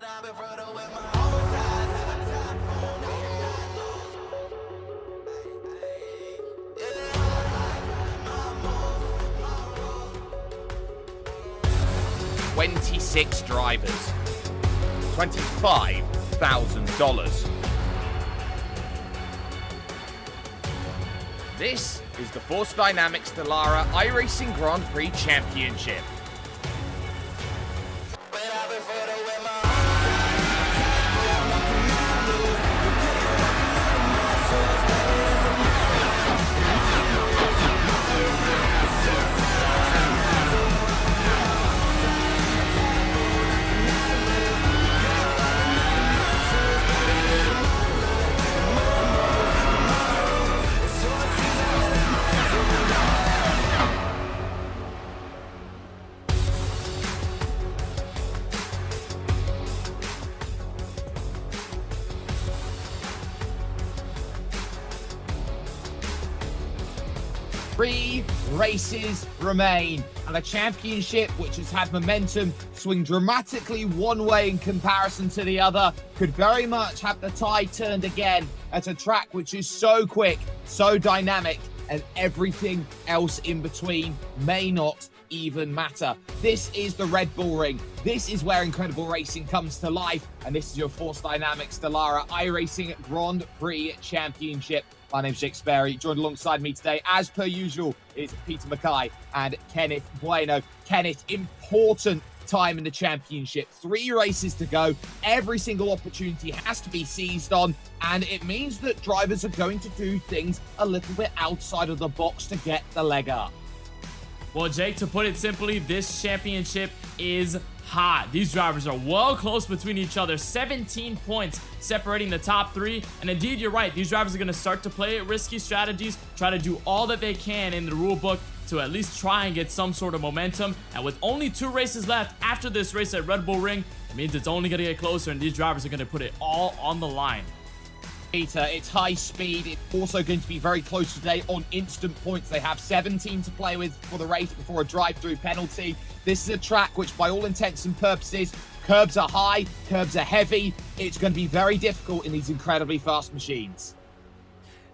$26 drivers, $25,000. This is the Force Dynamics Dallara iRacing Grand Prix Championship. Three races remain, and a championship which has had momentum swing dramatically one way in comparison to the other could very much have the tide turned again at a track which is so quick, so dynamic, and everything else in between may not even matter. This is the Red Bull Ring. This is where incredible racing comes to life, and this is your Force Dynamics Dallara iRacing Grand Prix Championship. My name's Jake Sperry. Joined alongside me today, as per usual, is Peter Mackay and Kenneth Bueno. Kenneth, important time in the championship. 3 races to go. Every single opportunity has to be seized on, and it means that drivers are going to do things a little bit outside of the box to get the leg up. Well, Jake, to put it simply, this championship is hot. These drivers are well close between each other. 17 points separating the top 3. And indeed, you're right. These drivers are going to start to play risky strategies, try to do all that they can in the rule book to at least try and get some sort of momentum. And with only 2 races left after this race at Red Bull Ring, it means it's only going to get closer, and these drivers are going to put it all on the line. Peter, it's high speed. It's also going to be very close today on instant points. They have 17 to play with for the race before a drive-through penalty. This is a track which, by all intents and purposes, curbs are high, curbs are heavy. It's going to be very difficult in these incredibly fast machines.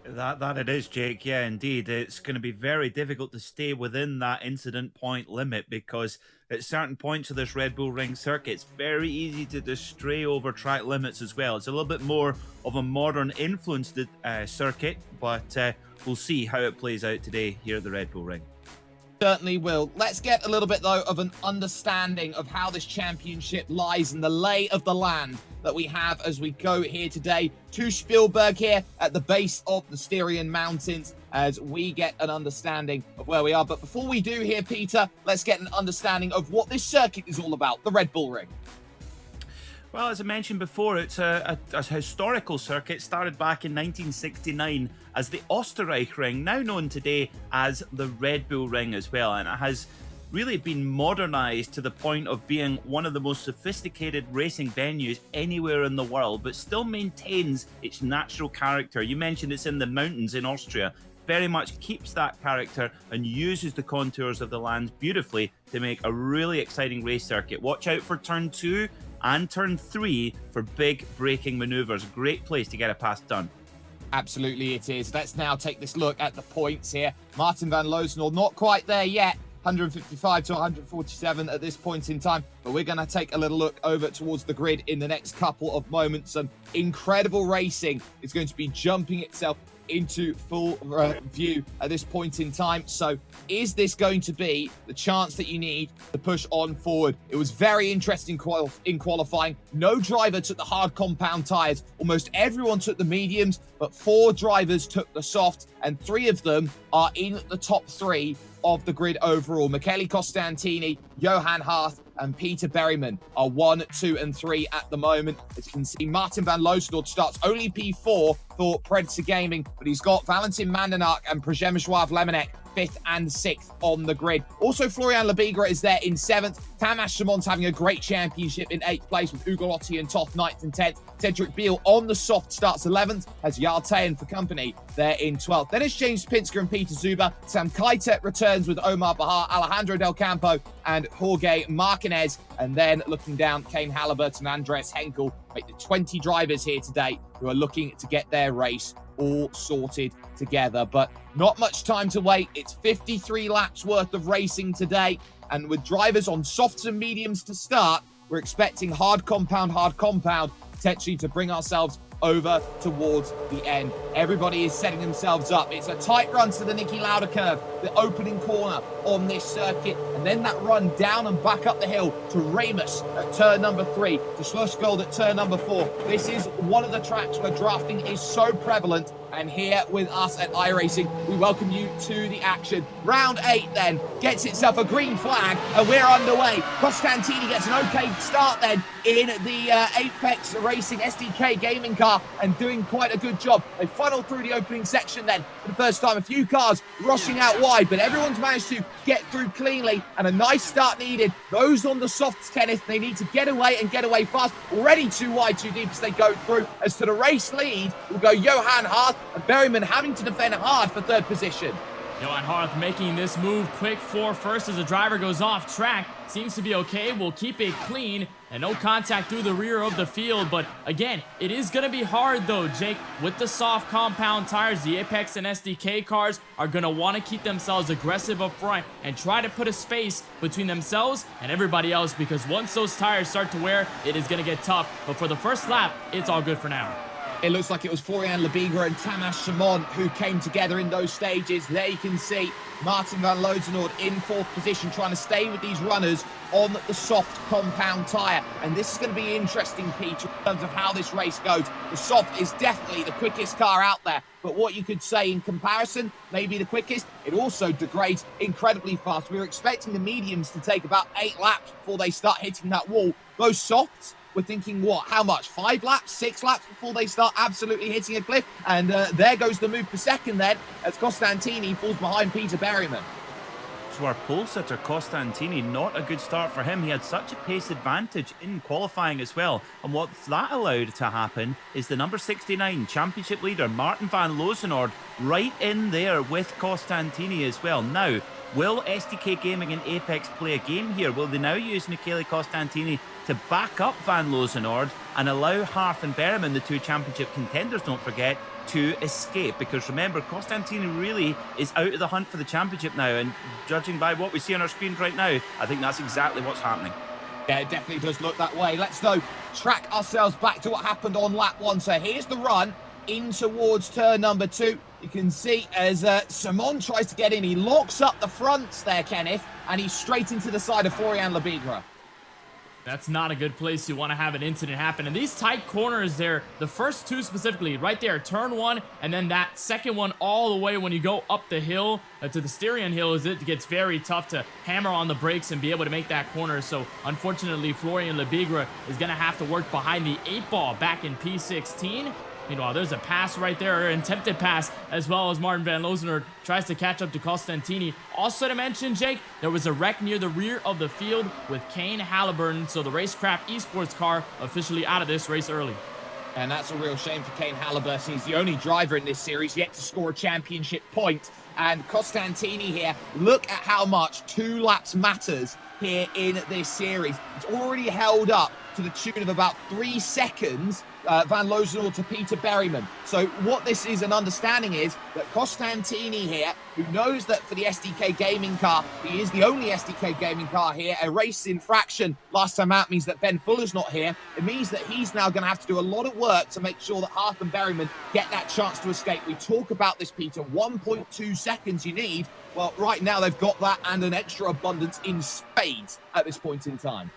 That it is, Jake. Yeah, indeed. It's going to be very difficult to stay within that incident point limit, because at certain points of this Red Bull Ring circuit, it's very easy to just stray over track limits as well. It's a little bit more of a modern influenced circuit, but we'll see how it plays out today here at the Red Bull Ring. Certainly will. Let's get a little bit, though, of an understanding of how this championship lies in the lay of the land that we have as we go here today to Spielberg here at the base of the Styrian Mountains, as we get an understanding of where we are. But before we do here, Peter, let's get an understanding of what this circuit is all about, the Red Bull Ring. Well, as I mentioned before, it's a historical circuit started back in 1969 as the Österreich Ring, now known today as the Red Bull Ring as well. And it has really been modernized to the point of being one of the most sophisticated racing venues anywhere in the world, but still maintains its natural character. You mentioned it's in the mountains in Austria. Very much keeps that character and uses the contours of the land beautifully to make a really exciting race circuit. Watch out for turn 2 and turn 3 for big braking maneuvers. Great place to get a pass done. Absolutely it is. Let's now take this look at the points here. Martin van Loosnol not quite there yet. 155 to 147 at this point in time, but we're going to take a little look over towards the grid in the next couple of moments. Some incredible racing is going to be jumping itself into full view at this point in time. So is this going to be the chance that you need to push on forward? It was very interesting in qualifying. No driver took the hard compound tires. Almost everyone took the mediums, but 4 drivers took the soft, and 3 of them are in the top 3 of the grid overall. Michele Costantini, Johan Harth, and Peter Berryman are 1, 2, and 3 at the moment. As you can see, Martin van Loosnol starts only P4 for Predator Gaming, but he's got Valentin Mandenaar and Przemysław Lemonek 5th and 6th on the grid. Also, Florian Lebigra is there in 7th. Tamas Simon's having a great championship in 8th place with Ugolotti and Toth 9th and 10th. Cedric Beal on the soft starts 11th, has Yartayan for company there in 12th. Then it's James Pinsker and Peter Zuber. Sam Kaitet returns with Omar Bahar, Alejandro Del Campo and Jorge Martinez. And then looking down, Kane Halliburton and Andreas Henkel make the 20 drivers here today who are looking to get their race all sorted together. But not much time to wait. It's 53 laps worth of racing today. And with drivers on softs and mediums to start, we're expecting hard compound, potentially to bring ourselves over towards the end. Everybody is setting themselves up. It's a tight run to the Niki Lauda curve, the opening corner on this circuit, and then that run down and back up the hill to Remus at turn number 3, to Slushgold at turn number 4. This is one of the tracks where drafting is so prevalent, and here with us at iRacing, we welcome you to the action. Round 8 then gets itself a green flag, and we're underway. Costantini gets an okay start then in the Apex Racing SDK gaming car, and doing quite a good job. They funnel through the opening section then for the first time. A few cars rushing out wide, but everyone's managed to get through cleanly, and a nice start needed. Those on the softs, Kenneth, they need to get away and get away fast. Already too wide, too deep as they go through. As to the race lead will go Johan Hart, and Berryman having to defend hard for 3rd position. Johan Hart making this move quick for first as the driver goes off track. Seems to be okay. We'll keep it clean and no contact through the rear of the field. But again, it is going to be hard though, Jake. With the soft compound tires, the Apex and SDK cars are going to want to keep themselves aggressive up front and try to put a space between themselves and everybody else, because once those tires start to wear, it is going to get tough. But for the first lap, it's all good for now. It looks like it was Florian Lebigra and Tamas Simon who came together in those stages. There you can see Martin van Lozenord in 4th position, trying to stay with these runners on the soft compound tyre. And this is going to be interesting, Peter, in terms of how this race goes. The soft is definitely the quickest car out there, but what you could say in comparison, maybe the quickest, it also degrades incredibly fast. We were expecting the mediums to take about 8 laps before they start hitting that wall. Those softs, we're thinking, what, how much? 5 laps, 6 laps before they start absolutely hitting a cliff? And there goes the move per second then, as Costantini falls behind Peter Berryman. So our pole sitter, Costantini, not a good start for him. He had such a pace advantage in qualifying as well. And what that allowed to happen is the number 69 championship leader, Martin van Lozenord, right in there with Costantini as well. Now, will SDK Gaming and Apex play a game here? Will they now use Michele Costantini to back up Van Lozenord and allow Hart and Berryman, the 2 championship contenders, don't forget, to escape? Because remember, Costantini really is out of the hunt for the championship now, and judging by what we see on our screens right now, I think that's exactly what's happening. Yeah, it definitely does look that way. Let's though track ourselves back to what happened on lap 1. So here's the run in towards turn number 2. You can see as Simon tries to get in, he locks up the fronts there, Kenneth, and he's straight into the side of Florian Lebigra. That's not a good place you want to have an incident happen. And these tight corners there, the first 2 specifically, right there, turn 1, and then that second one all the way when you go up the hill to the Styrian Hill, it gets very tough to hammer on the brakes and be able to make that corner. So unfortunately, Florian Lebigra is going to have to work behind the 8 ball back in P16. Meanwhile, there's a pass right there, an attempted pass, as well as Martin van Lozenord tries to catch up to Costantini. Also to mention, Jake, there was a wreck near the rear of the field with Kane Halliburton, so the Racecraft Esports car officially out of this race early. And that's a real shame for Kane Halliburton. He's the only driver in this series yet to score a championship point. And Costantini here, look at how much 2 laps matters here in this series. It's already held up to the tune of about 3 seconds, Van Lozenord to Peter Berryman. So what this is an understanding is that Costantini here, who knows that for the SDK gaming car, he is the only SDK gaming car here, a race infraction last time out means that Ben Fuller's not here. It means that he's now going to have to do a lot of work to make sure that Hart and Berryman get that chance to escape. We talk about this, Peter, 1.2 seconds you need. Well, right now they've got that and an extra abundance in spades at this point in time.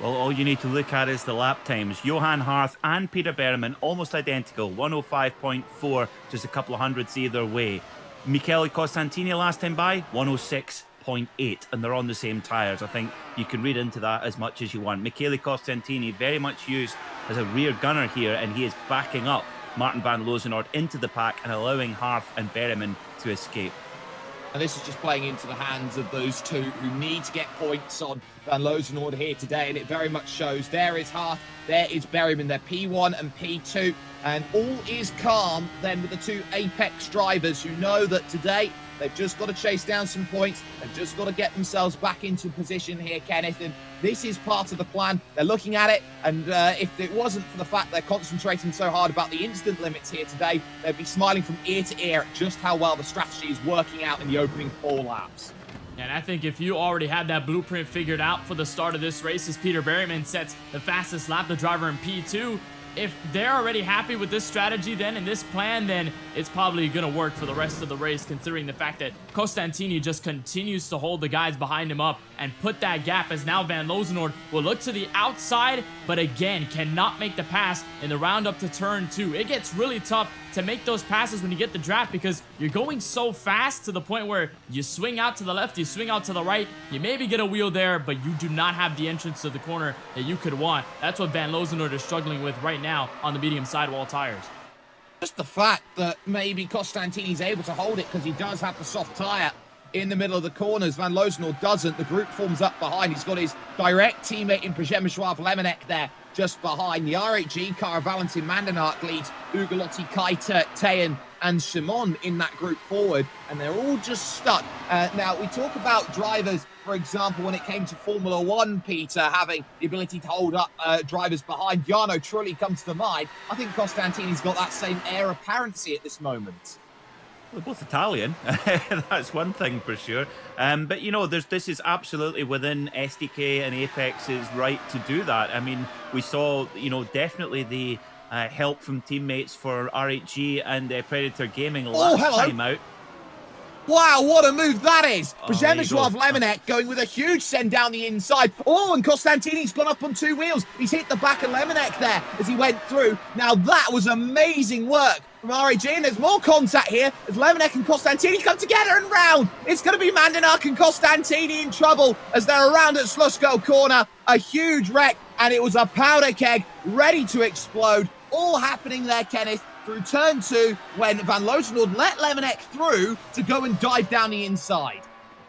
Well, all you need to look at is the lap times. Johan Hart and Peter Berryman almost identical, 105.4, just a couple of hundreds either way. Michele Costantini last time by, 106.8, and they're on the same tyres. I think you can read into that as much as you want. Michele Costantini very much used as a rear gunner here, and he is backing up Martin van Lozenord into the pack and allowing Hart and Berryman to escape. And this is just playing into the hands of those two who need to get points on Van Loozenhoorn here today, and it very much shows. There is Hart, there is Berryman, they're P1 and P2, and all is calm then with the two Apex drivers who know that today they've just got to chase down some points, they've just got to get themselves back into position here, Kenneth, and this is part of the plan. They're looking at it, and if it wasn't for the fact they're concentrating so hard about the instant limits here today, they'd be smiling from ear to ear at just how well the strategy is working out in the opening 4 laps. And I think if you already had that blueprint figured out for the start of this race, as Peter Berryman sets the fastest lap, the driver in P2, if they're already happy with this strategy then and this plan, then it's probably going to work for the rest of the race, considering the fact that Costantini just continues to hold the guys behind him up and put that gap, as now Van Loozenhoorn will look to the outside, but again, cannot make the pass in the round up to turn 2. It gets really tough to make those passes when you get the draft because you're going so fast to the point where you swing out to the left, you swing out to the right, you maybe get a wheel there, but you do not have the entrance to the corner that you could want. That's what Van Loozenhoorn is struggling with right now on the medium sidewall tires. Just the fact that maybe Costantini's able to hold it because he does have the soft tyre in the middle of the corners. Van Loozenhoorn doesn't. The group forms up behind. He's got his direct teammate in Przemysław Lemonek there just behind. The RHG car, Valentin Mandenark leads Ugolotti, Kaita, Tejan and Shimon in that group forward, and they're all just stuck. Now, we talk about drivers, for example, when it came to Formula 1, Peter, having the ability to hold up drivers behind. Jarno Trulli comes to mind. I think Costantini's got that same heir apparency at this moment. They're both Italian. That's one thing for sure. But, you know, this is absolutely within SDK and Apex's right to do that. I mean, we saw, you know, definitely the help from teammates for RHG and Predator Gaming last time out. Wow, what a move that is! Przemysław Lemonek going with a huge send down the inside. Oh, and Costantini's gone up on 2 wheels. He's hit the back of Lemonek there as he went through. Now that was amazing work from RAG, and there's more contact here as Lemonek and Costantini come together and round. It's going to be Mandenark and Costantini in trouble as they're around at Slusko corner. A huge wreck, and it was a powder keg ready to explode. All happening there, Kenneth, through turn 2 when Van Loozenhoorn let Lemonek through to go and dive down the inside.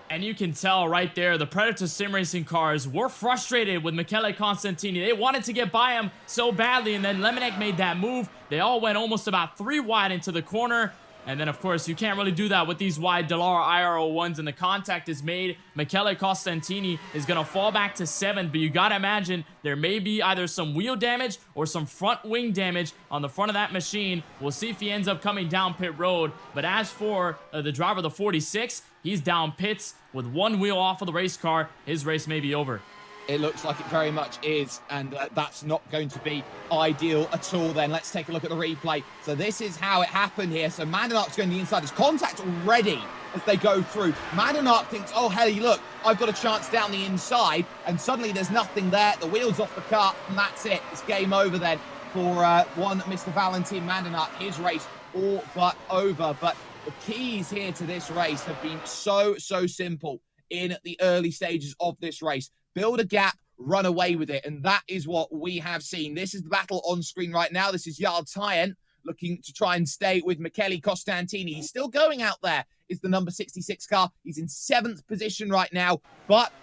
And you can tell right there, the Predator Sim Racing cars were frustrated with Michele Constantini. They wanted to get by him so badly, and then Lemonek made that move. They all went almost about 3 wide into the corner. And then, of course, you can't really do that with these wide Dallara IR01s, and the contact is made. Michele Costantini is going to fall back to 7th, but you got to imagine there may be either some wheel damage or some front wing damage on the front of that machine. We'll see if he ends up coming down pit road. But as for the driver of the 46, he's down pits with 1 wheel off of the race car. His race may be over. It looks like it very much is, and that's not going to be ideal at all then. Let's take a look at the replay. So this is how it happened here. So Mandenark's going to the inside. There's contact already as they go through. Mandenark thinks, oh, hey, look, I've got a chance down the inside, and suddenly there's nothing there. The wheel's off the car, and that's it. It's game over then for one Mr. Valentin Mandenark. His race all but over. But the keys here to this race have been so simple in the early stages of this race. Build a gap, run away with it, and that is what we have seen. This is the battle on screen right now. This is Jarl Tejan looking to try and stay with Michele Costantini. He's still going out there. Is the number 66 car. He's in 7th position right now, but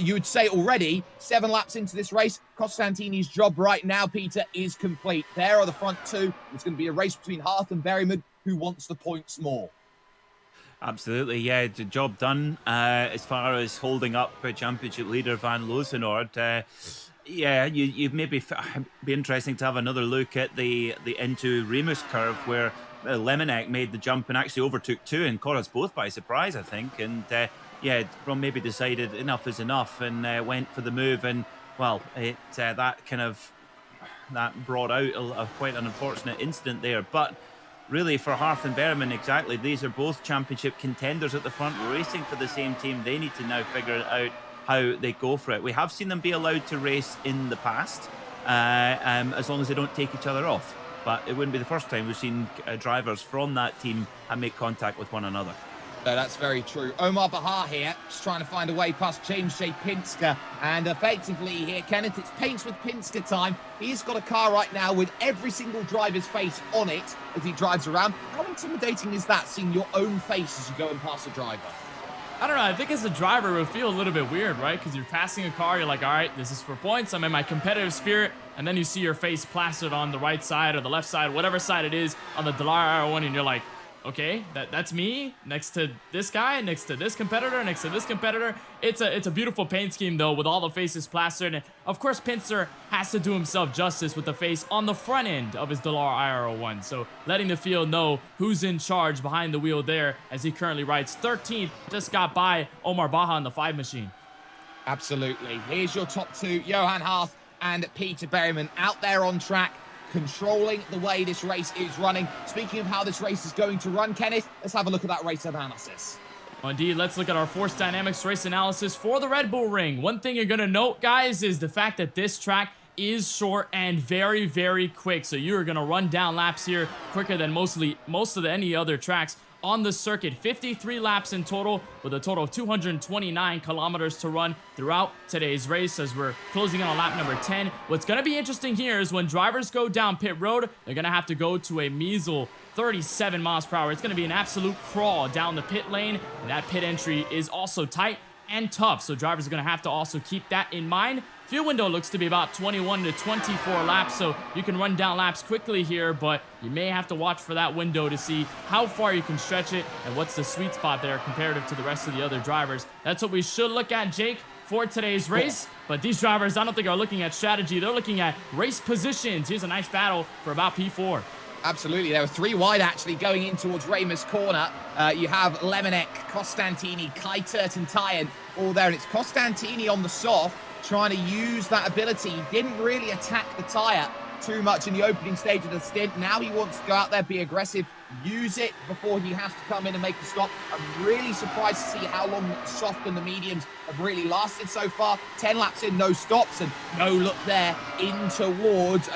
you would say already 7 laps into this race, Costantini's job right now, Peter, is complete. There are the front 2. It's going to be a race between Hart and Berryman. Who wants the points more? Absolutely, yeah, the job done as far as holding up championship leader Van Loozenhoorn. Yeah, you maybe be interesting to have another look at the into Remus curve where Lemonek made the jump and actually overtook 2 and caught us both by surprise, I think. And yeah, Ron maybe decided enough is enough and went for the move. And well, that brought out quite an unfortunate incident there, but. Really, for Hart and Berryman, exactly. These are both championship contenders at the front, racing for the same team. They need to now figure out how they go for it. We have seen them be allowed to race in the past, as long as they don't take each other off. But it wouldn't be the first time we've seen drivers from that team make contact with one another. No, that's very true. Omar Bahar here, just trying to find a way past James J. Pinsker. And effectively here, Kenneth, it's paints with Pinsker time. He's got a car right now with every single driver's face on it as he drives around. How intimidating is that, seeing your own face as you go and pass a driver? I don't know. I think as a driver, it would feel a little bit weird, right? Because you're passing a car, you're like, all right, this is for points. I'm in my competitive spirit. And then you see your face plastered on the right side or the left side, whatever side it is, on the Dallara R1, and you're like, okay, that's me next to this guy, next to this competitor, next to this competitor. It's a beautiful paint scheme, though, with all the faces plastered. And, of course, Pincer has to do himself justice with the face on the front end of his Dallara IR01. So letting the field know who's in charge behind the wheel there as he currently rides 13th. Just got by Omar Baja on the 5 machine. Absolutely. Here's your top two, Johan Harth and Peter Berryman, out there on track, controlling the way this race is running. Speaking of how this race is going to run, Kenneth, let's have a look at that race analysis. Well, indeed, let's look at our Force Dynamics race analysis for the Red Bull Ring. One thing you're going to note, guys, is the fact that this track is short and very, very quick. So you're going to run down laps here quicker than most of any other tracks on the circuit. 53 laps in total, with a total of 229 kilometers to run throughout today's race as we're closing in on lap number 10. What's going to be interesting here is when drivers go down pit road, they're going to have to go to a measly 37 miles per hour. It's going to be an absolute crawl down the pit lane, and that pit entry is also tight and tough, so drivers are going to have to also keep that in mind. Fuel window looks to be about 21 to 24 laps, so you can run down laps quickly here, but you may have to watch for that window to see how far you can stretch it and what's the sweet spot there comparative to the rest of the other drivers. That's what we should look at, Jake, for today's race. But these drivers, I don't think, are looking at strategy. They're looking at race positions. Here's a nice battle for about P4. Absolutely. There were 3 wide, actually, going in towards Raymer's corner. You have Lemonek, Costantini, Kaitert, and Tyan all there. And it's Costantini on the soft, trying to use that ability. He didn't really attack the tyre too much in the opening stage of the stint. Now he wants to go out there, be aggressive, use it before he has to come in and make the stop. I'm really surprised to see how long the soft and the mediums have really lasted so far. 10 laps in, no stops, and no look there in towards,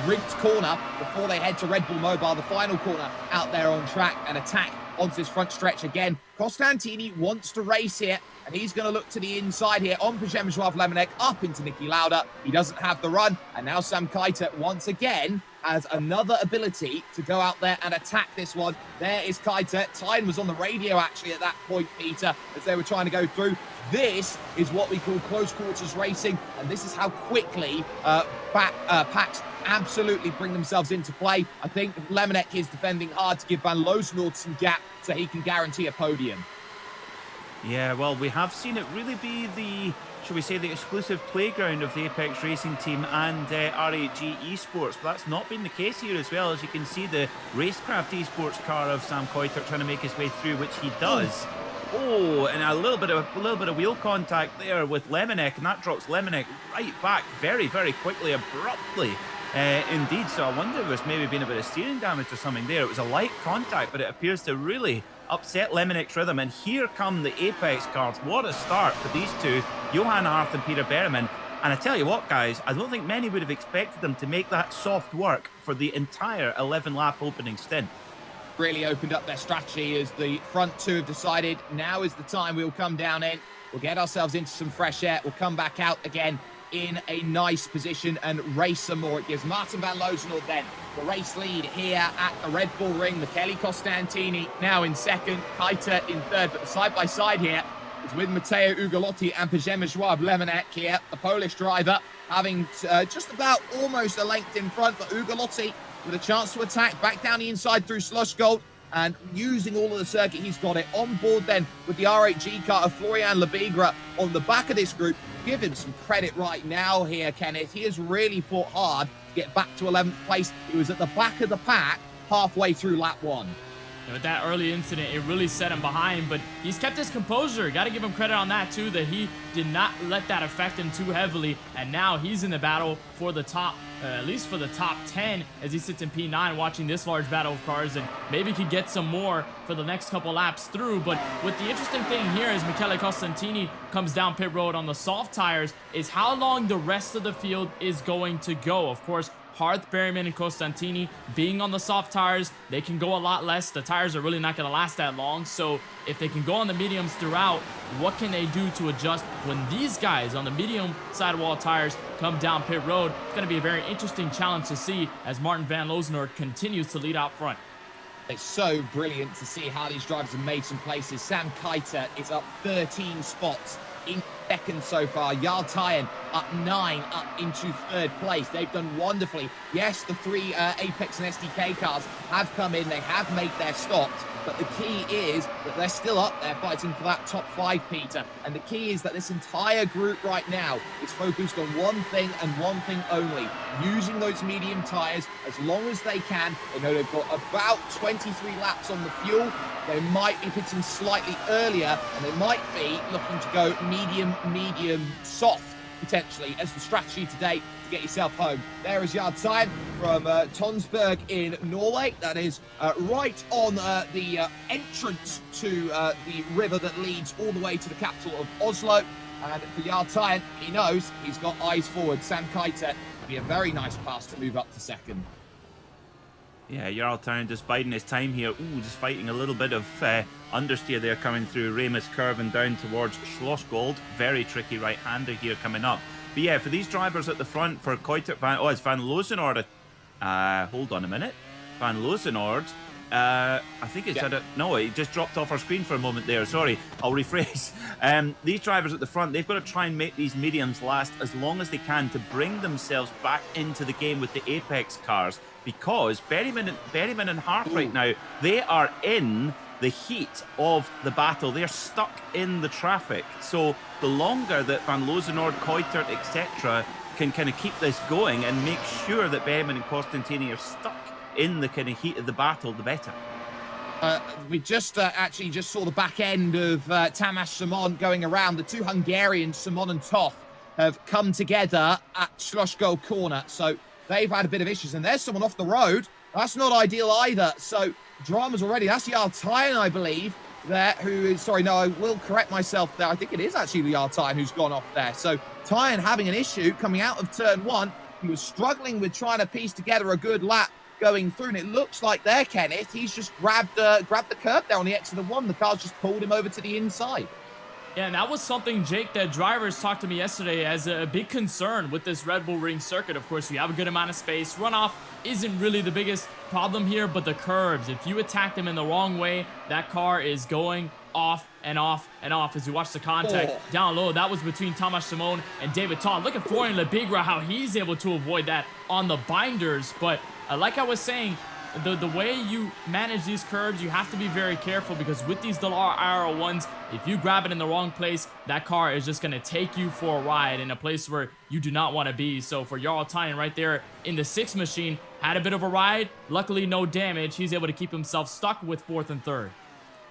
rigged corner before they head to Red Bull Mobile, the final corner out there on track, and attack onto this front stretch again. Costantini wants to race here, and he's going to look to the inside here on Przemysław Lemonek, up into Niki Lauda. He doesn't have the run, and now Sam Kaiter once again has another ability to go out there and attack this one. There is Kaiter. Tyne was on the radio actually at that point, Peter, as they were trying to go through. This is what we call close quarters racing, and this is how quickly packs absolutely bring themselves into play. I think Lemonek is defending hard to give Van Loosenhoorn some gap so he can guarantee a podium. Yeah, well, we have seen it really be the, shall we say, the exclusive playground of the Apex Racing team and RAG Esports, but that's not been the case here as well. As you can see, the Racecraft Esports car of Sam Kuijter trying to make his way through, which he does. Oh, and a little bit of wheel contact there with Lemonek, and that drops Lemonek right back very, very quickly, abruptly. Indeed, so I wonder if there's maybe been a bit of steering damage or something there. It was a light contact, but it appears to really upset Lemonek's rhythm. And here come the Apex cars. What a start for these two, Johan Harth and Peter Berryman. And I tell you what, guys, I don't think many would have expected them to make that soft work for the entire 11-lap opening stint. Really opened up their strategy as the front two have decided now is the time. We'll come down in, we'll get ourselves into some fresh air, we'll come back out again in a nice position and race some more. It gives Martin Van Loosenhoorn then the race lead here at the Red Bull Ring. Michele Costantini now in second, Kaiter in third, but the side-by-side here is with Matteo Ugolotti and Przemysław Lemonek here, the Polish driver, having just about almost a length in front, but Ugolotti with a chance to attack back down the inside through Slush Gold, and using all of the circuit, he's got it on board then with the RHG car of Florian Lebigre on the back of this group. Give him some credit right now here, Kenneth. He has really fought hard to get back to 11th place. He was at the back of the pack halfway through lap 1. With that early incident, it really set him behind, but he's kept his composure. Got to give him credit on that, too, that he did not let that affect him too heavily, and now he's in the battle for the top, at least for the top 10, as he sits in P9 watching this large battle of cars, and maybe could get some more for the next couple laps through. But what the interesting thing here is Michele Costantini comes down pit road on the soft tires is how long the rest of the field is going to go. Of course, Harth, Berryman, and Costantini being on the soft tires, they can go a lot less. The tires are really not going to last that long. So if they can go on the mediums throughout, what can they do to adjust when these guys on the medium sidewall tires come down pit road? It's going to be a very interesting challenge to see as Martin Van Loosenhoorn continues to lead out front. It's so brilliant to see how these drivers have made some places. Sam Kiter is up 13 spots in second so far. Jarl Tyen up 9, up into third place. They've done wonderfully. Yes, the 3 Apex and SDK cars have come in. They have made their stops. But the key is that they're still up there fighting for that top 5, Peter. And the key is that this entire group right now is focused on one thing and one thing only. Using those medium tyres as long as they can. They know they've got about 23 laps on the fuel. They might be pitting slightly earlier, and they might be looking to go medium, soft, potentially, as the strategy today to get yourself home. There is Jarl Tyen from Tonsberg in Norway. That is right on the entrance to the river that leads all the way to the capital of Oslo. And for Jarl Tyen, he knows he's got eyes forward. Sam Kiter would be a very nice pass to move up to second. Yeah, Jarl Tyen just biding his time here. Ooh, just fighting a little bit of understeer there coming through Remus curve and down towards Schlossgold. Very tricky right-hander here coming up. But yeah, for these drivers at the front, for Kuitert it's Van Loosenord. Hold on a minute. Van Loosenord. I think it's had a... No, it just dropped off our screen for a moment there. Sorry, I'll rephrase. These drivers at the front, they've got to try and make these mediums last as long as they can to bring themselves back into the game with the Apex cars. Because Berryman and Hart right now, they are in the heat of the battle. They're stuck in the traffic. So the longer that Van Loosenord, Kuitert, etc. can kind of keep this going and make sure that Berryman and Costantini are stuck in the kind of heat of the battle, the better. We just actually just saw the back end of Tamás Simon going around. The 2 Hungarians, Simon and Toth, have come together at Schlossgold corner. So they've had a bit of issues. And there's someone off the road. That's not ideal either. So dramas already. That's Jarl Tyen, I believe, there, who is... Sorry, no, I will correct myself there. I think it is actually Jarl Tyen who's gone off there. So Tyen having an issue coming out of turn 1. He was struggling with trying to piece together a good lap going through, and it looks like there, Kenneth, he's just grabbed the curb there on the exit of 1. The car's just pulled him over to the inside. Yeah, and that was something, Jake, that drivers talked to me yesterday as a big concern with this Red Bull Ring circuit. Of course, you have a good amount of space. Runoff isn't really the biggest problem here, but the curbs, if you attack them in the wrong way, that car is going off and off and off. As you watch the contact down low, that was between Tamás Simon and David Todd. Look at Florian Lebigra, how he's able to avoid that on the binders. But like I was saying, the way you manage these curbs, you have to be very careful, because with these Dallara IR1s, if you grab it in the wrong place, that car is just going to take you for a ride in a place where you do not want to be. So for Jarl Tyen right there in the 6 machine, had a bit of a ride. Luckily, no damage. He's able to keep himself stuck with 4th and 3rd.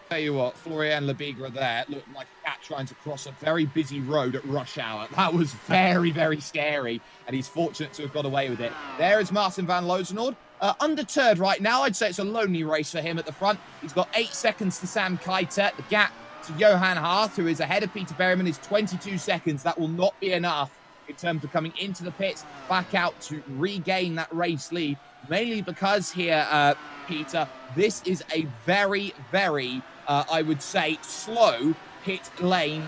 Tell you what, Florian Lebigra there looked like a cat trying to cross a very busy road at rush hour. That was very, very scary, and he's fortunate to have got away with it. There is Martin Van Loosenord. Undeterred right now. I'd say it's a lonely race for him at the front. He's got 8 seconds to Sam Kiter. The gap to Johan Hart, who is ahead of Peter Berryman, is 22 seconds. That will not be enough in terms of coming into the pits, back out to regain that race lead. Mainly because here, Peter, this is a very, very, I would say, slow pit lane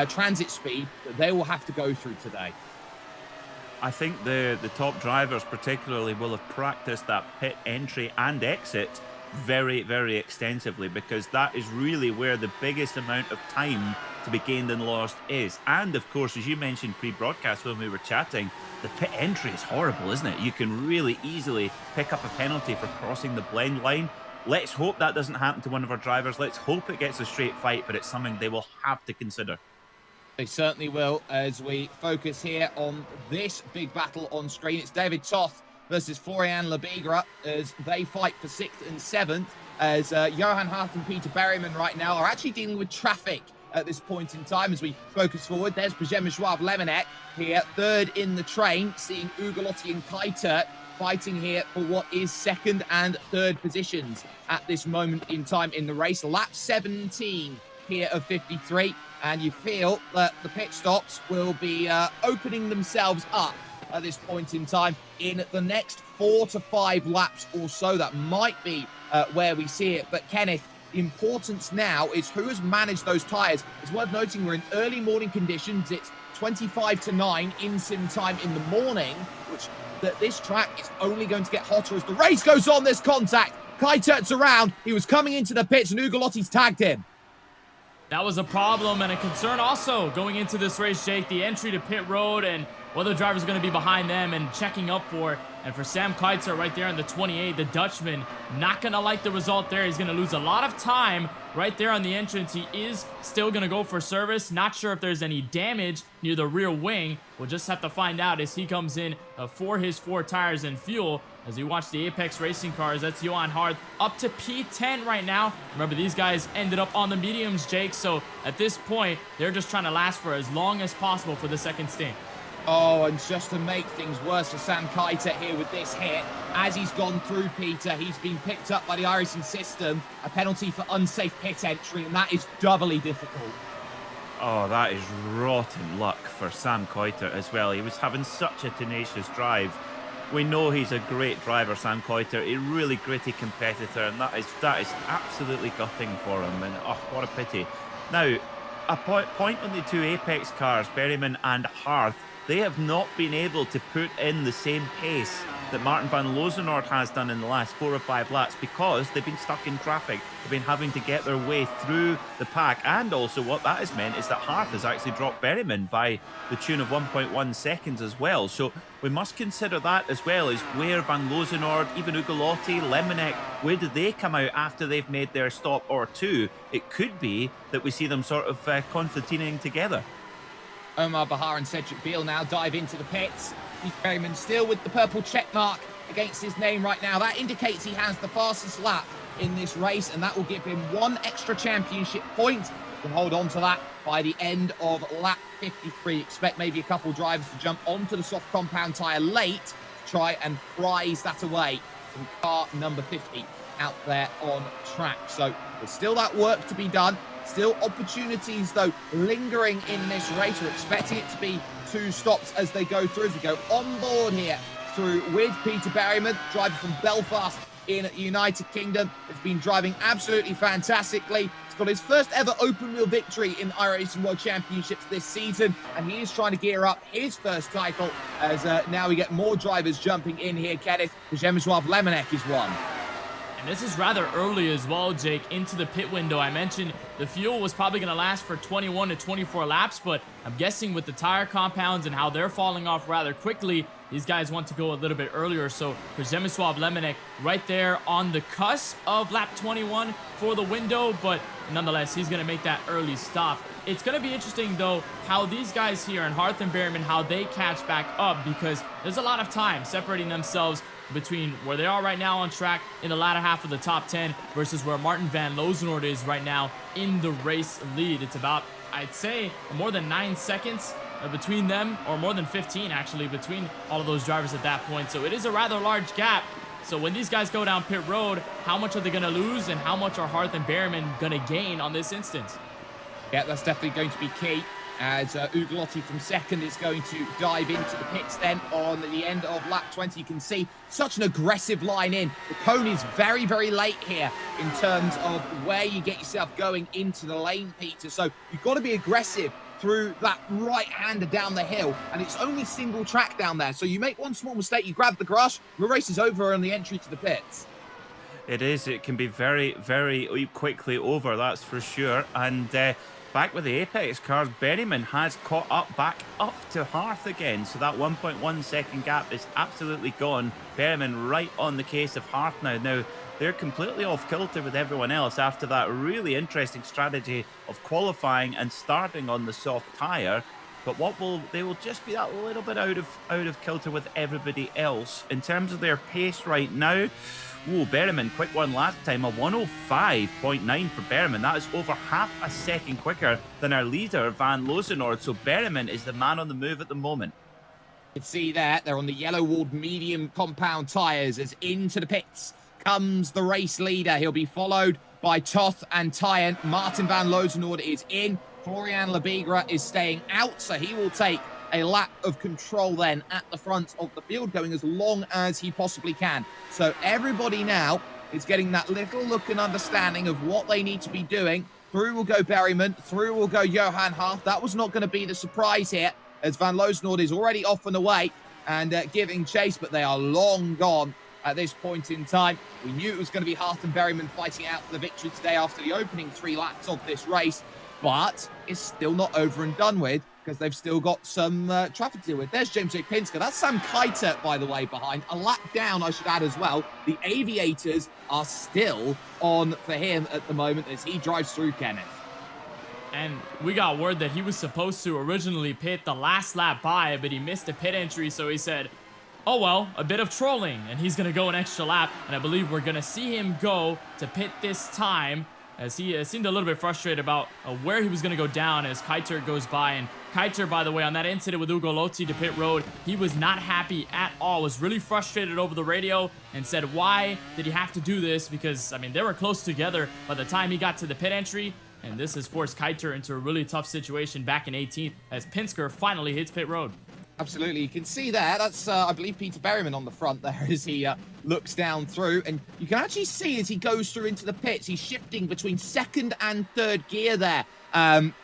transit speed that they will have to go through today. I think the top drivers particularly will have practiced that pit entry and exit very, very extensively, because that is really where the biggest amount of time to be gained and lost is. And of course, as you mentioned pre-broadcast when we were chatting, the pit entry is horrible, isn't it? You can really easily pick up a penalty for crossing the blend line. Let's hope that doesn't happen to one of our drivers. Let's hope it gets a straight fight, but it's something they will have to consider. They certainly will, as we focus here on this big battle on screen. It's David Toth versus Florian Lebigra as they fight for 6th and 7th, as Johan Hart and Peter Berryman right now are actually dealing with traffic at this point in time. As we focus forward, there's Przemysław Lemonek here, 3rd in the train, seeing Ugolotti and Kuitert fighting here for what is 2nd and 3rd positions at this moment in time in the race. Lap 17 here of 53. And you feel that the pit stops will be opening themselves up at this point in time in the next 4 to 5 laps or so. That might be where we see it. But Kenneth, the importance now is who has managed those tyres. It's worth noting we're in early morning conditions. It's 25 to 9 in sim time in the morning, which that this track is only going to get hotter as the race goes on. This contact Kai turns around. He was coming into the pits and Ugolotti's tagged him. That was a problem and a concern also going into this race, Jake. The entry to pit road and what the driver's going to be behind them and checking up for. And for Sam Kiteser right there in the 28, the Dutchman, not going to like the result there. He's going to lose a lot of time right there on the entrance. He is still going to go for service. Not sure if there's any damage near the rear wing. We'll just have to find out as he comes in for his 4 tires and fuel. As you watch the Apex Racing cars, that's Johan Harth up to P10 right now. Remember, these guys ended up on the mediums, Jake. So at this point, they're just trying to last for as long as possible for the second stint. Oh, and just to make things worse for Sam Kiter here with this hit, as he's gone through Peter, he's been picked up by the iRacing system, a penalty for unsafe pit entry, and that is doubly difficult. Oh, that is rotten luck for Sam Kiter as well. He was having such a tenacious drive. We know he's a great driver, Sam Kiter, a really gritty competitor, and that is absolutely gutting for him, and oh, what a pity. Now, a point on the 2 Apex cars, Berryman and Harth. They have not been able to put in the same pace that Martin van Lozenoord has done in the last 4 or 5 laps because they've been stuck in traffic. They've been having to get their way through the pack. And also what that has meant is that Harth has actually dropped Berryman by the tune of 1.1 seconds as well. So we must consider that as well as where van Lozenoord, even Ugolotti, Lemonek, where do they come out after they've made their stop or 2? It could be that we see them sort of concertinaing together. Omar Bahar and Cedric Beale now dive into the pits. Heath Berryman still with the purple check mark against his name right now. That indicates he has the fastest lap in this race, and that will give him 1 extra championship point. He can hold on to that by the end of lap 53. Expect maybe a couple drivers to jump onto the soft compound tyre late to try and prize that away from car number 50 out there on track. So there's still that work to be done. Still opportunities, though, lingering in this race. We're expecting it to be 2 stops as they go through. As we go on board here through with Peter Berryman, driver from Belfast in the United Kingdom. Has been driving absolutely fantastically. He's got his first ever open wheel victory in iRacing World Championships this season, and he is trying to gear up his first title as now we get more drivers jumping in here. Kenneth, Przemysław Lemonek is one. And this is rather early as well, Jake, into the pit window. I mentioned the fuel was probably going to last for 21 to 24 laps, but I'm guessing with the tire compounds and how they're falling off rather quickly, these guys want to go a little bit earlier. So for Przemysław Lemonek right there on the cusp of lap 21 for the window, but nonetheless, he's going to make that early stop. It's going to be interesting, though, how these guys here in Harth and Berryman, how they catch back up, because there's a lot of time separating themselves between where they are right now on track in the latter half of the top 10 versus where Martin van Lozenoord is right now in the race lead. It's about, I'd say, more than 9 seconds between them, or more than 15 actually, between all of those drivers at that point. So it is a rather large gap. So when these guys go down pit road, how much are they going to lose and how much are Harth and Berryman going to gain on this instance? Yeah, that's definitely going to be key, as Ugolotti from second is going to dive into the pits then on the end of lap 20. You can see such an aggressive line in. The cone is very, very late here in terms of where you get yourself going into the lane, Peter. So you've got to be aggressive through that right-hander down the hill, and it's only single track down there. So you make one small mistake, you grab the grass, your race is over on the entry to the pits. It is. It can be very, very quickly over, that's for sure. And back with the Apex cars, Berryman has caught back up to Harth again. So that 1.1 second gap is absolutely gone. Berryman right on the case of Harth now. Now, they're completely off kilter with everyone else after that really interesting strategy of qualifying and starting on the soft tyre. But they will just be that little bit out of kilter with everybody else. In terms of their pace right now, Berryman, quick one last time, a 105.9 for Berryman. That is over half a second quicker than our leader, Van Lozenoord. So Berryman is the man on the move at the moment. You can see that they're on the yellow-walled medium compound tyres as into the pits comes the race leader. He'll be followed by Toth and Tyan. Martin van Lozenoord is in. Florian Lebigra is staying out, so he will take a lap of control then at the front of the field, going as long as he possibly can. So everybody now is getting that little look and understanding of what they need to be doing. Through will go Berryman, through will go Johan Harth. That was not going to be the surprise here, as Van Lozenoord is already off and away and giving chase, but they are long gone at this point in time. We knew it was going to be Hart and Berryman fighting out for the victory today after the opening 3 laps of this race, but it's still not over and done with because they've still got some traffic to deal with. There's James J. Pinsker. That's Sam Kiter, by the way, behind. A lap down, I should add as well. The Aviators are still on for him at the moment as he drives through, Kenneth. And we got word that he was supposed to originally pit the last lap by, but he missed a pit entry, so he said, oh well, a bit of trolling, and he's gonna go an extra lap, and I believe we're gonna see him go to pit this time, as he seemed a little bit frustrated about where he was gonna go down as Kiter goes by. And Kiter, by the way, on that incident with Ugolotti to pit road, he was not happy at all, was really frustrated over the radio and said, why did he have to do this? Because, I mean, they were close together by the time he got to the pit entry. And this has forced Kiter into a really tough situation back in 18th as Pinsker finally hits pit road. Absolutely. You can see there, that's, I believe, Peter Berryman on the front there as he looks down through. And you can actually see as he goes through into the pits, he's shifting between 2nd and 3rd gear there,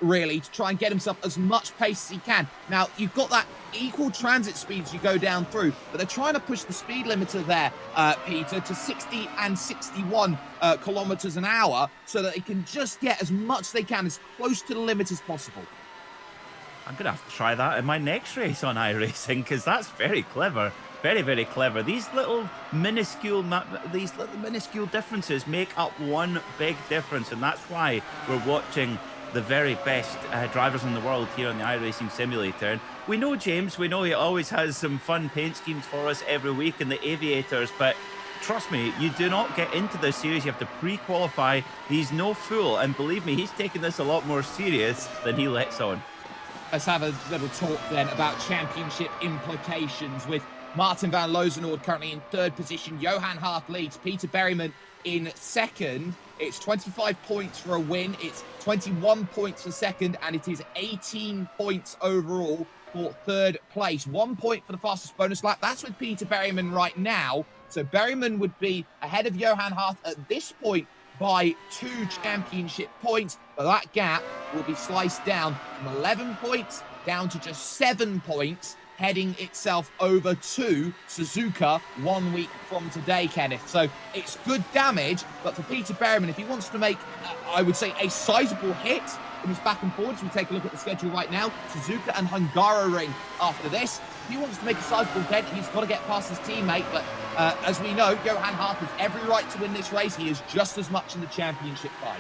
really, to try and get himself as much pace as he can. Now, you've got that equal transit speed as you go down through, but they're trying to push the speed limiter there, Peter, to 60 and 61 kilometers an hour so that they can just get as much as they can, as close to the limit as possible. I'm going to have to try that in my next race on iRacing because that's very clever. Very, very clever. These little minuscule differences make up one big difference, and that's why we're watching the very best drivers in the world here on the iRacing simulator. And we know James, we know he always has some fun paint schemes for us every week in the Aviators, but trust me, you do not get into this series. You have to pre-qualify. He's no fool, and believe me, he's taking this a lot more serious than he lets on. Let's have a little talk then about championship implications with Martin van Lozenord currently in 3rd position. Johan Hart leads. Peter Berryman in 2nd. It's 25 points for a win. It's 21 points for 2nd. And it is 18 points overall for 3rd place. 1 point for the fastest bonus lap. That's with Peter Berryman right now. So Berryman would be ahead of Johan Hart at this point by 2 championship points, but that gap will be sliced down from 11 points down to just 7 points, heading itself over to Suzuka 1 week from today, Kenneth. So it's good damage, but for Peter Berryman, if he wants to make, I would say, a sizable hit in his back and forwards, we take a look at the schedule right now, Suzuka and Hungaroring after this. If he wants to make a sizable dent, he's got to get past his teammate, but as we know, Johan Hart has every right to win this race. He is just as much in the championship fight.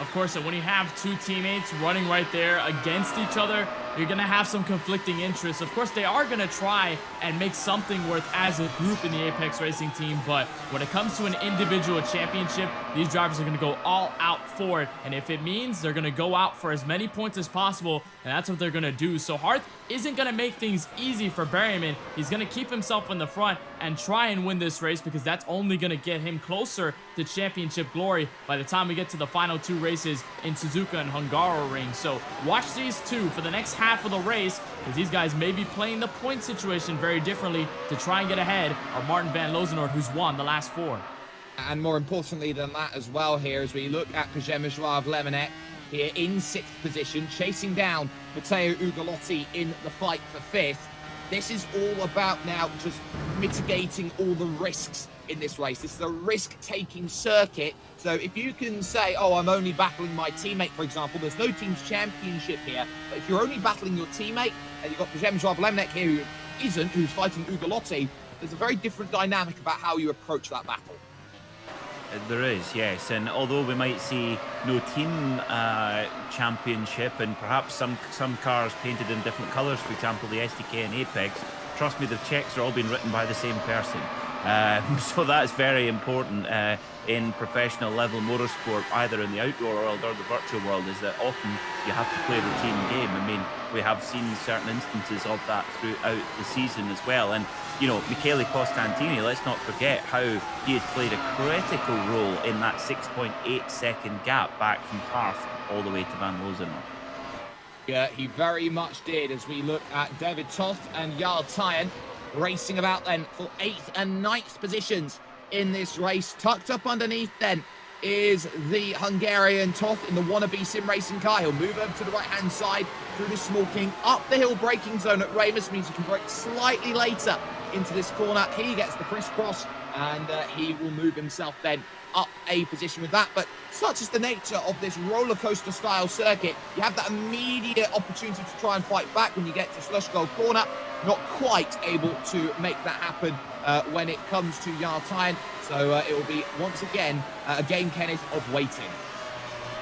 Of course, and when you have 2 teammates running right there against each other, you're going to have some conflicting interests. Of course, they are going to try and make something worth as a group in the Apex Racing team, but when it comes to an individual championship, these drivers are going to go all out for it, and if it means they're going to go out for as many points as possible, and that's what they're going to do. So Hart isn't going to make things easy for Berryman. He's going to keep himself in the front and try and win this race because that's only going to get him closer to championship glory by the time we get to the final 2 races in Suzuka and Hungaroring. So watch these 2 for the next half of the race because these guys may be playing the point situation very differently to try and get ahead of Martin van Lozenord, who's won the last 4. And more importantly than that as well here, as we look at Przemysław Lemonek here in 6th position, chasing down Matteo Ugolotti in the fight for 5th. This is all about now just mitigating all the risks in this race. This is a risk-taking circuit. So if you can say, oh, I'm only battling my teammate, for example, there's no team's championship here. But if you're only battling your teammate, and you've got Przemysław Lemonek here who's fighting Ugolotti, there's a very different dynamic about how you approach that battle. There is, yes, and although we might see no team championship and perhaps some cars painted in different colours, for example the SDK and Apex, trust me, the checks are all being written by the same person. So that's very important in professional level motorsport, either in the outdoor world or the virtual world, is that often you have to play the team game. I mean, we have seen certain instances of that throughout the season as well. And, you know, Michele Costantini, let's not forget how he has played a critical role in that 6.8 second gap back from Parth all the way to Van Lozenord. Yeah, he very much did, as we look at David Toth and Jarl Tyen racing about then for 8th and 9th positions in this race. Tucked up underneath then is the Hungarian Toth in the wannabe sim racing car. He'll move over to the right hand side through the small king up the hill braking zone at Ramus, means he can brake slightly later into this corner. He gets the crisscross, and he will move himself then up a position with that. But such is the nature of this roller coaster style circuit. You have that immediate opportunity to try and fight back when you get to Slushgold corner. Not quite able to make that happen when it comes to Yartine. So it will be once again a game, Kenneth, of waiting.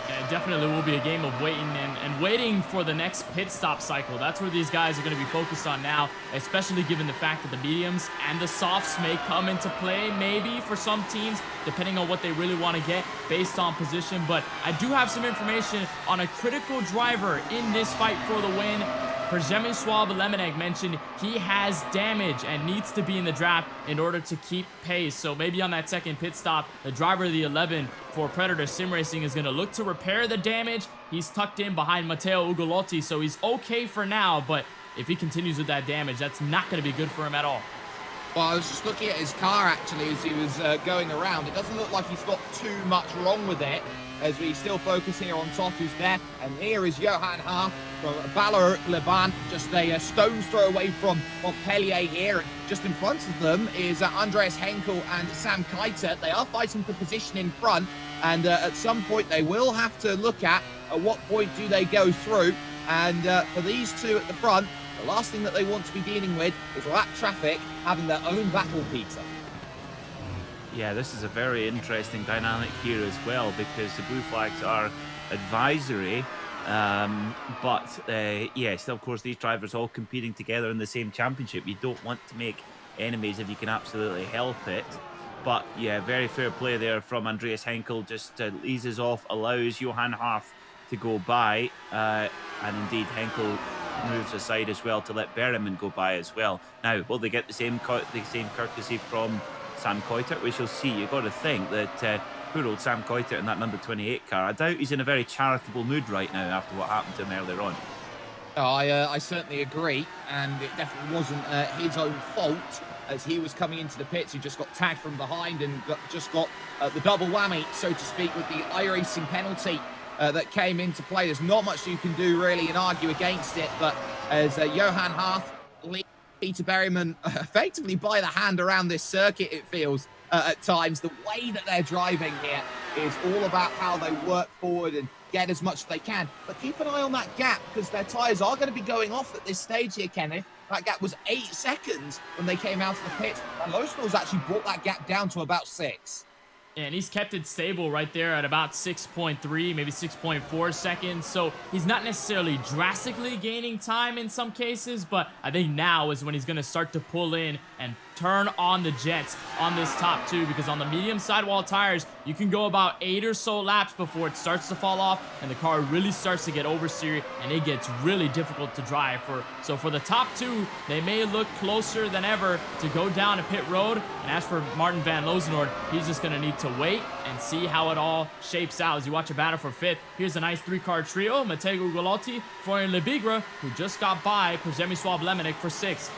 Yeah, it definitely will be a game of waiting and waiting for the next pit stop cycle. That's where these guys are going to be focused on now, especially given the fact that the mediums and the softs may come into play maybe for some teams, depending on what they really want to get based on position. But I do have some information on a critical driver in this fight for the win. Przemysław Lemonek mentioned he has damage and needs to be in the draft in order to keep pace. So maybe on that second pit stop, the driver of the 11 for Predator Sim Racing is going to look to repair the damage. He's tucked in behind Matteo Ugolotti, so he's okay for now. But if he continues with that damage, that's not going to be good for him at all. Well, I was just looking at his car, actually, as he was going around. It doesn't look like he's got too much wrong with it, as we still focus here on Toth, who's there. And here is Johan Haaf from Dallara, Leban, just a stone's throw away from Montpellier here. And just in front of them is Andreas Henkel and Sam Keiter. They are fighting for position in front, and at some point they will have to look at what point do they go through. And for these two at the front, the last thing that they want to be dealing with is that traffic having their own battle, Peter. Yeah, this is a very interesting dynamic here as well, because the blue flags are advisory. Yeah, still, of course, these drivers all competing together in the same championship. You don't want to make enemies if you can absolutely help it. But yeah, very fair play there from Andreas Henkel. Just eases off, allows Johan Haaf to go by. And indeed, Henkel moves aside as well to let Berriman go by as well. Now, will they get the same courtesy from Sam Keiter? We shall see. You've got to think that poor old Sam Keiter in that number 28 car, I doubt he's in a very charitable mood right now after what happened to him earlier on. I certainly agree, and it definitely wasn't his own fault, as he was coming into the pits. He just got tagged from behind and just got the double whammy, so to speak, with the iRacing penalty that came into play. There's not much you can do really and argue against it, but as Johan Haaf leads Peter Berriman effectively by the hand around this circuit, it feels at times. The way that they're driving here is all about how they work forward and get as much as they can. But keep an eye on that gap, because their tyres are going to be going off at this stage here, Kenneth. That gap was 8 seconds when they came out of the pits, and Losnell's actually brought that gap down to about 6. And he's kept it stable right there at about 6.3, maybe 6.4 seconds. So he's not necessarily drastically gaining time in some cases, but I think now is when he's going to start to pull in and turn on the jets on this top two, because on the medium sidewall tires, you can go about 8 or so laps before it starts to fall off and the car really starts to get oversteered and it gets really difficult to drive. So for the top two, they may look closer than ever to go down a pit road. And as for Martin van Loosenoord, he's just going to need to wait and see how it all shapes out as you watch a battle for 5th. Here's a nice 3-car trio: Matteo Ugolotti, Florian Lebigra, who just got by Przemysław Lemonek for 6th.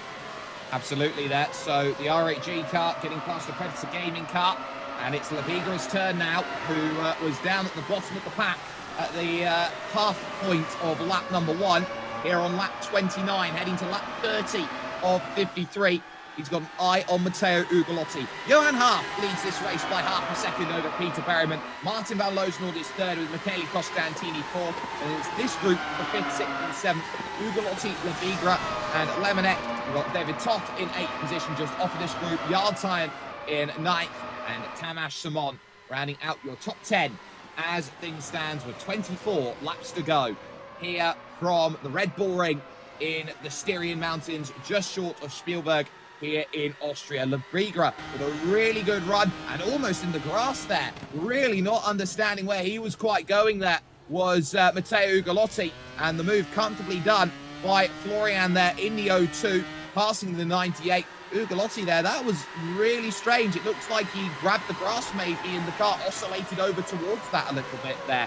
Absolutely that. So the R8G car getting past the Predator Gaming car, and it's Lebigra's turn now, who was down at the bottom of the pack at the half point of lap number 1 here on lap 29, heading to lap 30 of 53. He's got an eye on Matteo Ugolotti. Johan Haaf leads this race by half a second over Peter Berriman. Martin van Loosenoord is third with Michele Costantini fourth. And it's this group for 5th, 6th and 7th. Ugolotti, Lebigra and Lemonek. We've got David Toth in 8th position just off of this group. Yartine in 9th and Tamas Simon rounding out your top 10 as things stands with 24 laps to go here from the Red Bull Ring in the Styrian Mountains, just short of Spielberg, here in Austria. Lebigra with a really good run and almost in the grass there. Really not understanding where he was quite going there was Matteo Ugolotti, and the move comfortably done by Florian there in the 02, passing the 98. Ugolotti there, that was really strange. It looks like he grabbed the grass maybe and the car oscillated over towards that a little bit there,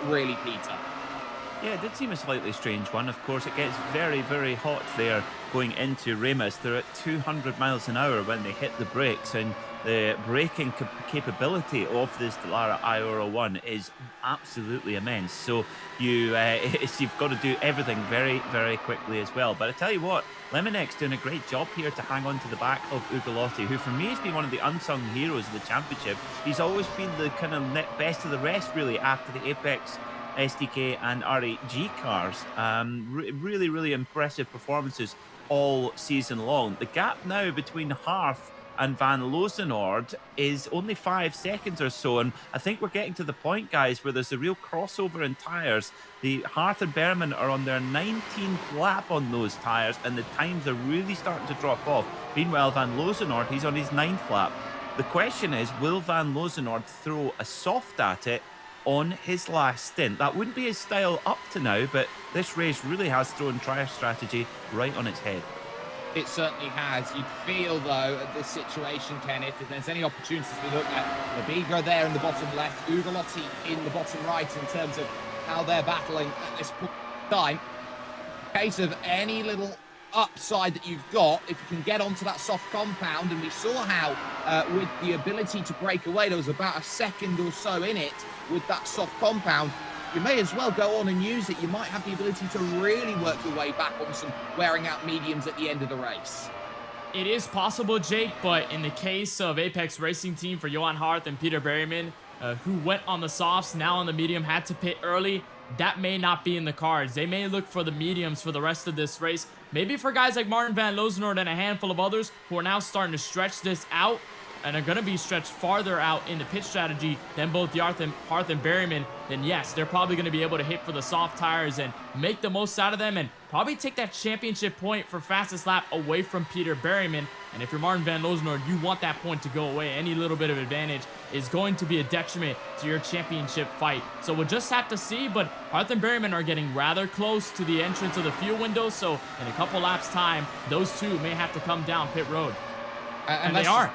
really, Peter. Yeah, it did seem a slightly strange one. Of course, it gets very, very hot there going into Remus. They're at 200 miles an hour when they hit the brakes, and the braking capability of this Dallara Iora 1 is absolutely immense. So you've got to do everything very, very quickly as well. But I tell you what, Lemonek's doing a great job here to hang on to the back of Ugolotti, who for me has been one of the unsung heroes of the championship. He's always been the kind of best of the rest, really, after the Apex SDK and RHG cars. Really, really impressive performances all season long. The gap now between Hearth and Van Lozenord is only 5 seconds or so, and I think we're getting to the point, guys, where there's a real crossover in tyres. The Hearth and Berman are on their 19th lap on those tyres, and the times are really starting to drop off. Meanwhile, Van Lozenord, he's on his 9th lap. The question is, will Van Lozenord throw a soft at it on his last stint? That wouldn't be his style up to now, but this race really has thrown tyre strategy right on its head. It certainly has. You'd feel, though, at this situation, Kenneth, if there's any opportunities we look at, Labigra there in the bottom left, Ugolotti in the bottom right in terms of how they're battling at this point in time. In case of any little upside that you've got, if you can get onto that soft compound, and we saw how with the ability to break away, there was about a second or so in it with that soft compound. You may as well go on and use it. You might have the ability to really work your way back on some wearing out mediums at the end of the race. It is possible, Jake, but in the case of Apex Racing Team for Johan Hearth and Peter Berryman, who went on the softs, now on the medium, had to pit early, that may not be in the cards. They may look for the mediums for the rest of this race. Maybe for guys like Martin Van Lozenord and a handful of others who are now starting to stretch this out and are going to be stretched farther out in the pit strategy than both Hearth and Berryman, then yes, they're probably going to be able to hit for the soft tires and make the most out of them and probably take that championship point for fastest lap away from Peter Berryman. And if you're Martin Van Lozenord, you want that point to go away. Any little bit of advantage is going to be a detriment to your championship fight. So we'll just have to see, but Hearth and Berryman are getting rather close to the entrance of the fuel window, so in a couple laps time, those two may have to come down pit road. And they are.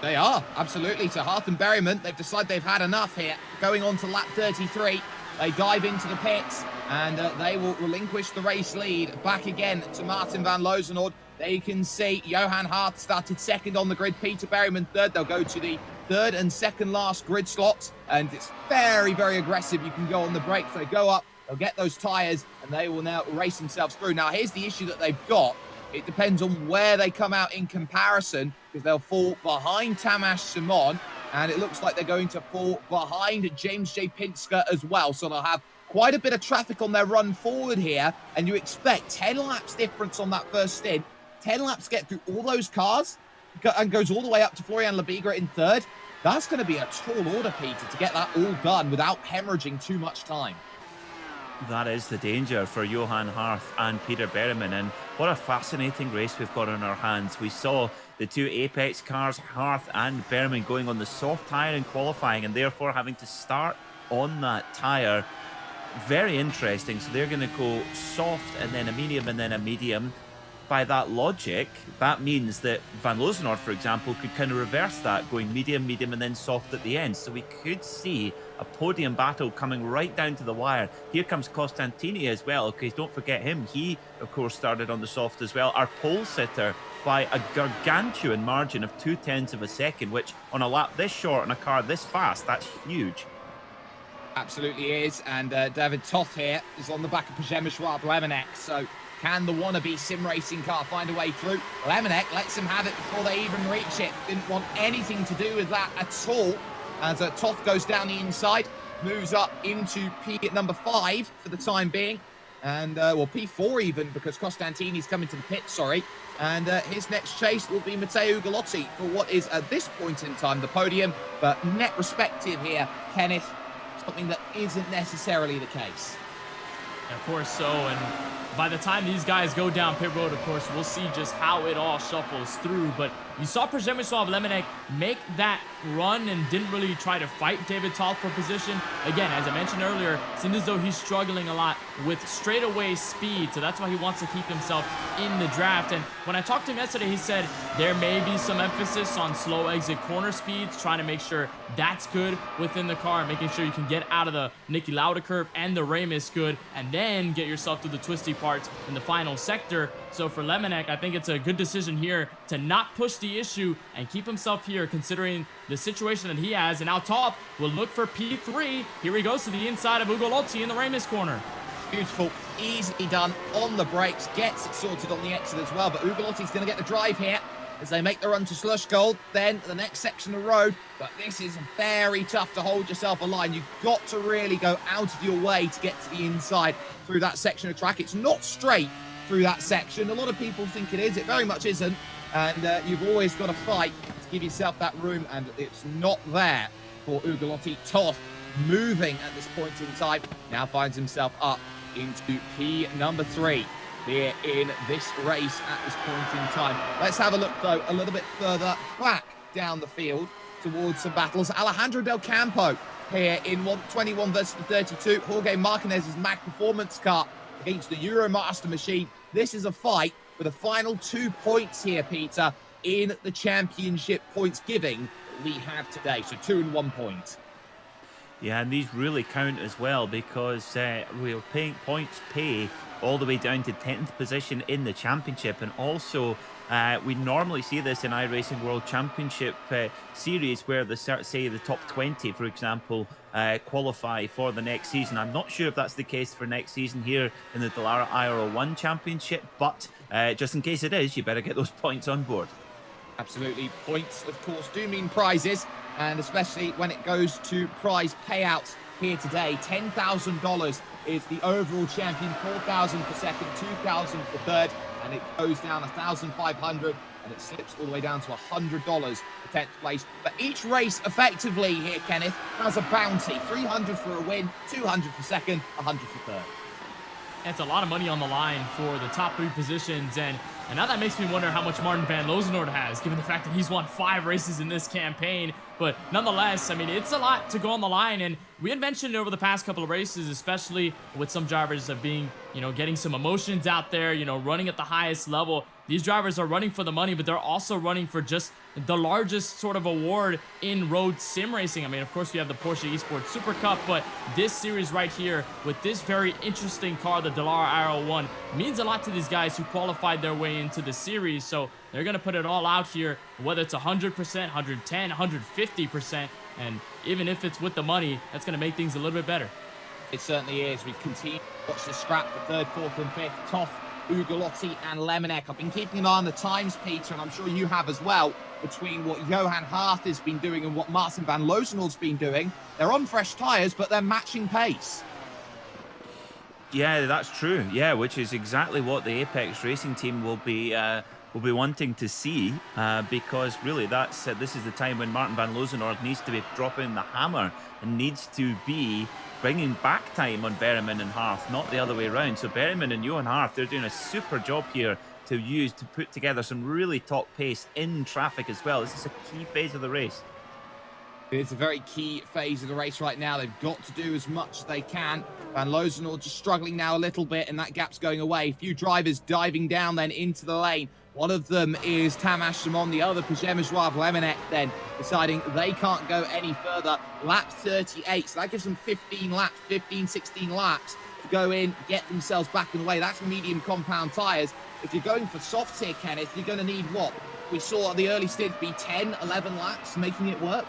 They are, absolutely. So Hearth and Berryman, they've decided they've had enough here. Going on to lap 33, they dive into the pits, and they will relinquish the race lead back again to Martin Van Lozenord. There you can see Johan Hearth started second on the grid, Peter Berryman third. They'll go to the third and second last grid slots, and it's very, very aggressive. You can go on the brakes, they go up, they'll get those tyres, and they will now race themselves through. Now, here's the issue that they've got. It depends on where they come out in comparison, because they'll fall behind Tamas Simon, and it looks like they're going to fall behind James J. Pinsker as well. So they'll have quite a bit of traffic on their run forward here, and you expect 10 laps difference on that first stint. 10 laps get through all those cars and goes all the way up to Florian Labigra in third. That's going to be a tall order, Peter, to get that all done without hemorrhaging too much time. That is the danger for Johan Hearth and Peter Berryman, and what a fascinating race we've got on our hands. We saw the two Apex cars, Hearth and Berryman, going on the soft tyre in qualifying and therefore having to start on that tyre. Very interesting. So they're going to go soft and then a medium and then a medium. By that logic, that means that Van Lozenord, for example, could kind of reverse that, going medium, medium, and then soft at the end. So we could see a podium battle coming right down to the wire. Here comes Costantini as well, because don't forget him. He, of course, started on the soft as well. Our pole sitter by a gargantuan margin of 0.2 of a second, which on a lap this short on a car this fast, that's huge. Absolutely is. And David Toth here is on the back of Przemysław Lemonek. So can the wannabe sim racing car find a way through? Lemonek lets him have it before they even reach it. Didn't want anything to do with that at all. As Toth goes down the inside, moves up into P at number 5 for the time being. And, well, P4 even, because Costantini's coming to the pit, sorry. And his next chase will be Matteo Ugolotti for what is, at this point in time, the podium. But net respective here, Kenneth, something that isn't necessarily the case. Of course so, and by the time these guys go down pit road, of course, we'll see just how it all shuffles through. But you saw Przemysław Lemonek make that run and didn't really try to fight David Toth for position. Again, as I mentioned earlier, it seems as though he's struggling a lot with straightaway speed, so that's why he wants to keep himself in the draft. And when I talked to him yesterday, he said there may be some emphasis on slow exit corner speeds, trying to make sure that's good within the car, making sure you can get out of the Niki Lauda curve and the Ramis good, and then get yourself through the twisty parts in the final sector. So for Lemonek, I think it's a good decision here to not push the issue and keep himself here, considering the situation that he has. And now Toth will look for P3. Here he goes to the inside of Ugolotti in the Ramis corner. Beautiful, easily done on the brakes, gets it sorted on the exit as well, but Ugolotti's going to get the drive here as they make the run to Slush Gold, then the next section of road. But this is very tough to hold yourself aligned. You've got to really go out of your way to get to the inside through that section of track. It's not straight through that section. A lot of people think it is. It very much isn't. And you've always got to fight to give yourself that room, and it's not there for Ugolotti. Toth moving at this point in time, now finds himself up into P number 3 here in this race at this point in time. Let's have a look, though, a little bit further back down the field towards some battles. Alejandro Del Campo here in 21 versus the 32. Jorge Martinez's Mag Performance car against the Euromaster machine. This is a fight for the final 2 points here, Peter, in the championship points giving we have today. So 2 and 1 point. Yeah, and these really count as well, because we're paying points pay all the way down to 10th position in the championship. And also we normally see this in iRacing World Championship series, where say the top 20, for example, qualify for the next season. I'm not sure if that's the case for next season here in the Dallara IRL1 Championship, but just in case it is, you better get those points on board. Absolutely. Points, of course, do mean prizes, and especially when it goes to prize payouts here today. $10,000 is the overall champion, $4,000 for second, $2,000 for third, and it goes down $1,500, and it slips all the way down to $100 for 10th place. But each race effectively here, Kenneth, has a bounty. $300 for a win, $200 for second, $100 for third. That's a lot of money on the line for the top 3 positions, and now that makes me wonder how much Martin van Lozenoord has, given the fact that he's won 5 races in this campaign. But nonetheless, I mean, it's a lot to go on the line, and we had mentioned over the past couple of races, especially with some drivers of being, getting some emotions out there, running at the highest level. These drivers are running for the money, but they're also running for just the largest sort of award in road sim racing. I mean, of course, we have the Porsche Esports Super Cup, but this series right here with this very interesting car, the Dallara IRL1, means a lot to these guys who qualified their way into the series. So they're going to put it all out here, whether it's 100%, 110, 150%. And even if it's with the money, that's going to make things a little bit better. It certainly is. We continue to watch the scrap for 3rd, 4th, and 5th. Toth, Ugolotti, and Lemonek. I've been keeping an eye on the times, Peter, and I'm sure you have as well, between what Johan Hart has been doing and what Martin van Lozenoord's been doing. They're on fresh tyres, but they're matching pace. Yeah, that's true. Yeah, which is exactly what the Apex Racing team will be wanting to see, because really this is the time when Martin van Lozenoord needs to be dropping the hammer and needs to be bringing back time on Berriman and Hart, not the other way around. So Berriman and Johan Hart, they're doing a super job here to put together some really top pace in traffic as well. This is a key phase of the race. It's a very key phase of the race right now. They've got to do as much as they can. Van Lozenoord just struggling now a little bit, and that gap's going away. A few drivers diving down then into the lane. One of them is Tamas Shimon, the other Przemysław Lemonek, then deciding they can't go any further. Lap 38, so that gives them 15 laps, 15, 16 laps to go in, get themselves back in the way. That's medium compound tyres. If you're going for softs here, Kenneth, you're going to need what? We saw at the early stint be 10, 11 laps, making it work.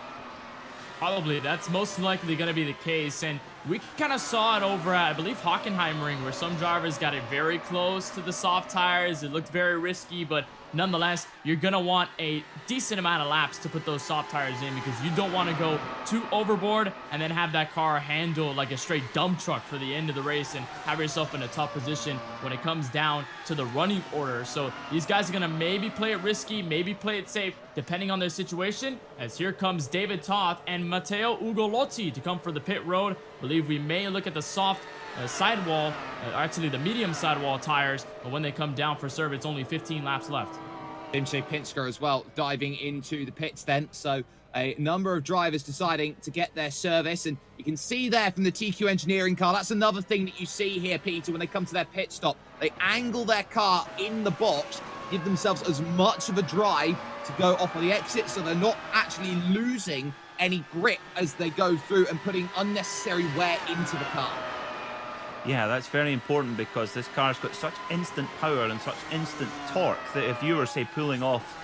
Probably. That's most likely going to be the case. And we kind of saw it over at, I believe, Hockenheimring, where some drivers got it very close to the soft tires. It looked very risky, but nonetheless, you're going to want a decent amount of laps to put those soft tires in, because you don't want to go too overboard and then have that car handle like a straight dump truck for the end of the race and have yourself in a tough position when it comes down to the running order. So these guys are going to maybe play it risky, maybe play it safe, depending on their situation, as here comes David Toth and Matteo Ugolotti to come for the pit road. I believe we may look at the soft sidewall, actually the medium sidewall tires, but when they come down for serve, it's only 15 laps left. Dimshay Pinsker as well diving into the pits then. So a number of drivers deciding to get their service, and you can see there from the TQ Engineering car, that's another thing that you see here, Peter, when they come to their pit stop. They angle their car in the box, give themselves as much of a drive to go off of the exit, so they're not actually losing any grip as they go through and putting unnecessary wear into the car. Yeah, that's very important because this car's got such instant power and such instant torque that if you were, say, pulling off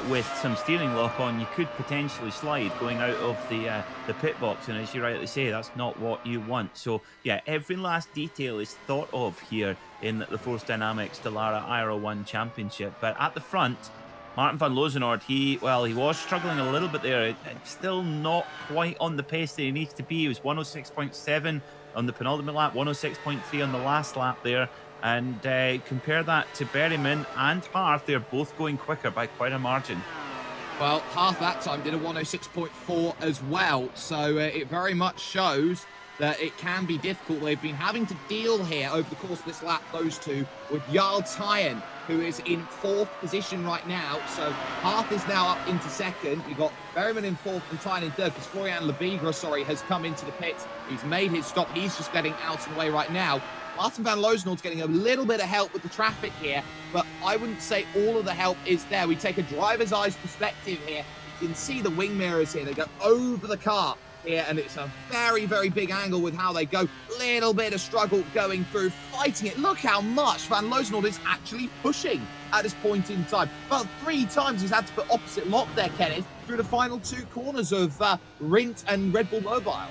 with some steering lock on, you could potentially slide going out of the pit box, and as you rightly say, that's not what you want. So yeah, every last detail is thought of here in the Force Dynamics Dallara Aero 1 Championship. But at the front, Martin van Lozenoord, he was struggling a little bit there. It's still not quite on the pace that he needs to be. He was 106.7 on the penultimate lap, 106.3 on the last lap there. And compare that to Berryman and Hart, they're both going quicker by quite a margin. Well, half that time did a 106.4 as well, so it very much shows that it can be difficult. They've been having to deal here over the course of this lap, those two, with Jarl Tyen, who is in 4th position right now. So Hart is now up into 2nd. You've got Berryman in 4th and Tyen in 3rd, because Florian Lebigra, has come into the pits. He's made his stop. He's just getting out and away right now. Martin van Lozenoord's getting a little bit of help with the traffic here, but I wouldn't say all of the help is there. We take a driver's eyes perspective here. You can see the wing mirrors here. They go over the car here, and it's a very, very big angle with how they go. Little bit of struggle going through, fighting it. Look how much Van Lozenoord is actually pushing at this point in time. About 3 times he's had to put opposite lock there, Kenneth, through the final 2 corners of Rindt and Red Bull Mobile.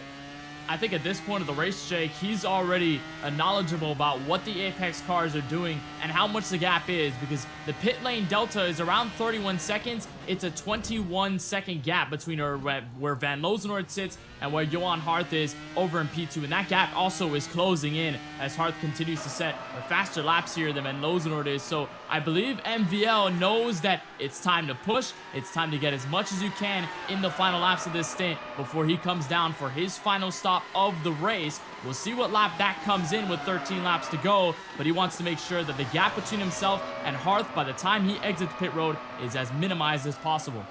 I think at this point of the race, Jake, he's already knowledgeable about what the Apex cars are doing and how much the gap is, because the pit lane delta is around 31 seconds. It's a 21-second gap between where Van Lozenoord sits and where Johan Hart is over in P2. And that gap also is closing in as Hart continues to set faster laps here than Van Lozenoord is. So I believe MVL knows that it's time to push. It's time to get as much as you can in the final laps of this stint before he comes down for his final stop of the race. We'll see what lap that comes in with 13 laps to go, but he wants to make sure that the gap between himself and Hart by the time he exits pit road is as minimized as possible.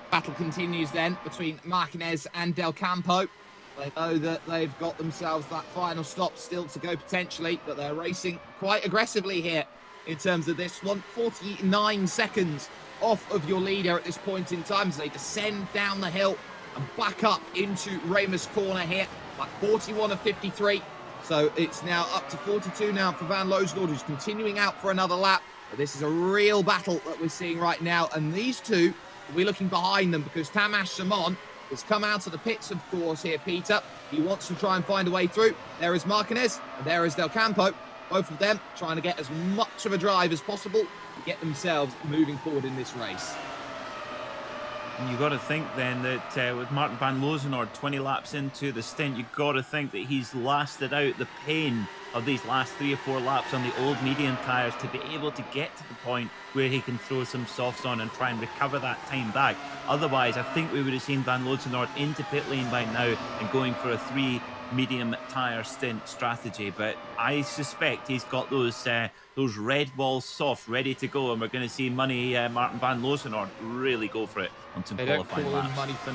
Battle continues then between Marquez and Del Campo. They know that they've got themselves that final stop still to go potentially, but they're racing quite aggressively here in terms of this one. 49 seconds off of your leader at this point in time as they descend down the hill and back up into Ramos Corner here. Like 41 of 53. So it's now up to 42 now for Van Lozenoord, who's continuing out for another lap. But this is a real battle that we're seeing right now. And these two will be looking behind them because Tamas Simon has come out of the pits, of course, here, Peter. He wants to try and find a way through. There is Marquez and there is Del Campo. Both of them trying to get as much of a drive as possible to get themselves moving forward in this race. And you've got to think then that with Martin van Lozenoord 20 laps into the stint, you've got to think that he's lasted out the pain of these last 3 or 4 laps on the old medium tyres to be able to get to the point where he can throw some softs on and try and recover that time back. Otherwise, I think we would have seen Van Lozenoord into pit lane by now and going for a 3 medium tyre stint strategy. But I suspect he's got those red wall softs ready to go, and we're going to see Martin van Lozenoord really go for it on some qualifying laps.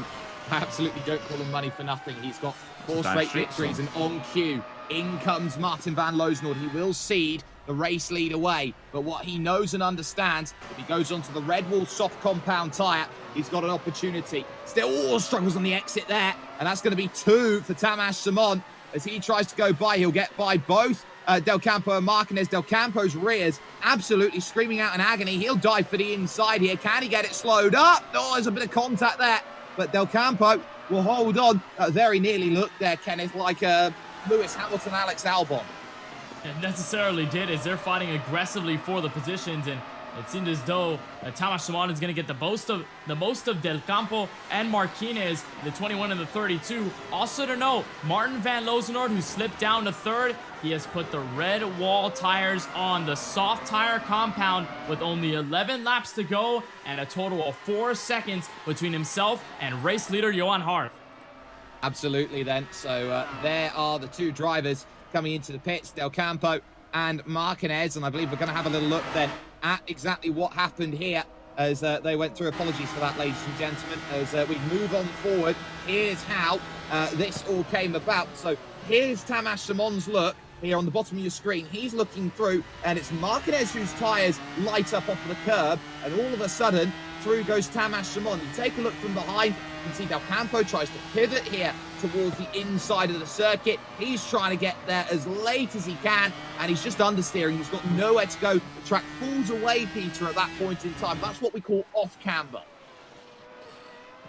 Absolutely don't call him money for nothing. He's got 4 straight victories, and on cue, in comes Martin van Lozenoord. He will cede the race lead away, but what he knows and understands, if he goes onto the red wall soft compound tyre, he's got an opportunity. Still struggles on the exit there, and that's going to be 2 for Tamas Simon. As he tries to go by, he'll get by both Del Campo and Marquez. Del Campo's rears absolutely screaming out in agony. He'll dive for the inside here. Can he get it slowed up? Oh, there's a bit of contact there, but Del Campo will hold on. Very nearly looked there, Kenneth, like Lewis Hamilton, Alex Albon. It necessarily did, as they're fighting aggressively for the positions, and it seemed as though Tamas Simon is going to get the most of Del Campo and Marquez, the 21 and the 32. Also to note, Martin van Lozenoord, who slipped down to 3rd, he has put the red wall tires on the soft tire compound with only 11 laps to go and a total of 4 seconds between himself and race leader Johan Hart. Absolutely then. So there are the 2 drivers coming into the pits, Del Campo and Marquez. And I believe we're going to have a little look then at exactly what happened here as they went through. Apologies for that, ladies and gentlemen. As we move on forward, here's how this all came about. So here's Tamas Simon's look here on the bottom of your screen. He's looking through, and it's Marquez whose tyres light up off of the curb, and all of a sudden, through goes Tamas Simon. You take a look from behind, you can see Del Campo tries to pivot here towards the inside of the circuit. He's trying to get there as late as he can, and he's just understeering. He's got nowhere to go. The track falls away, Peter, at that point in time. That's what we call off-camber.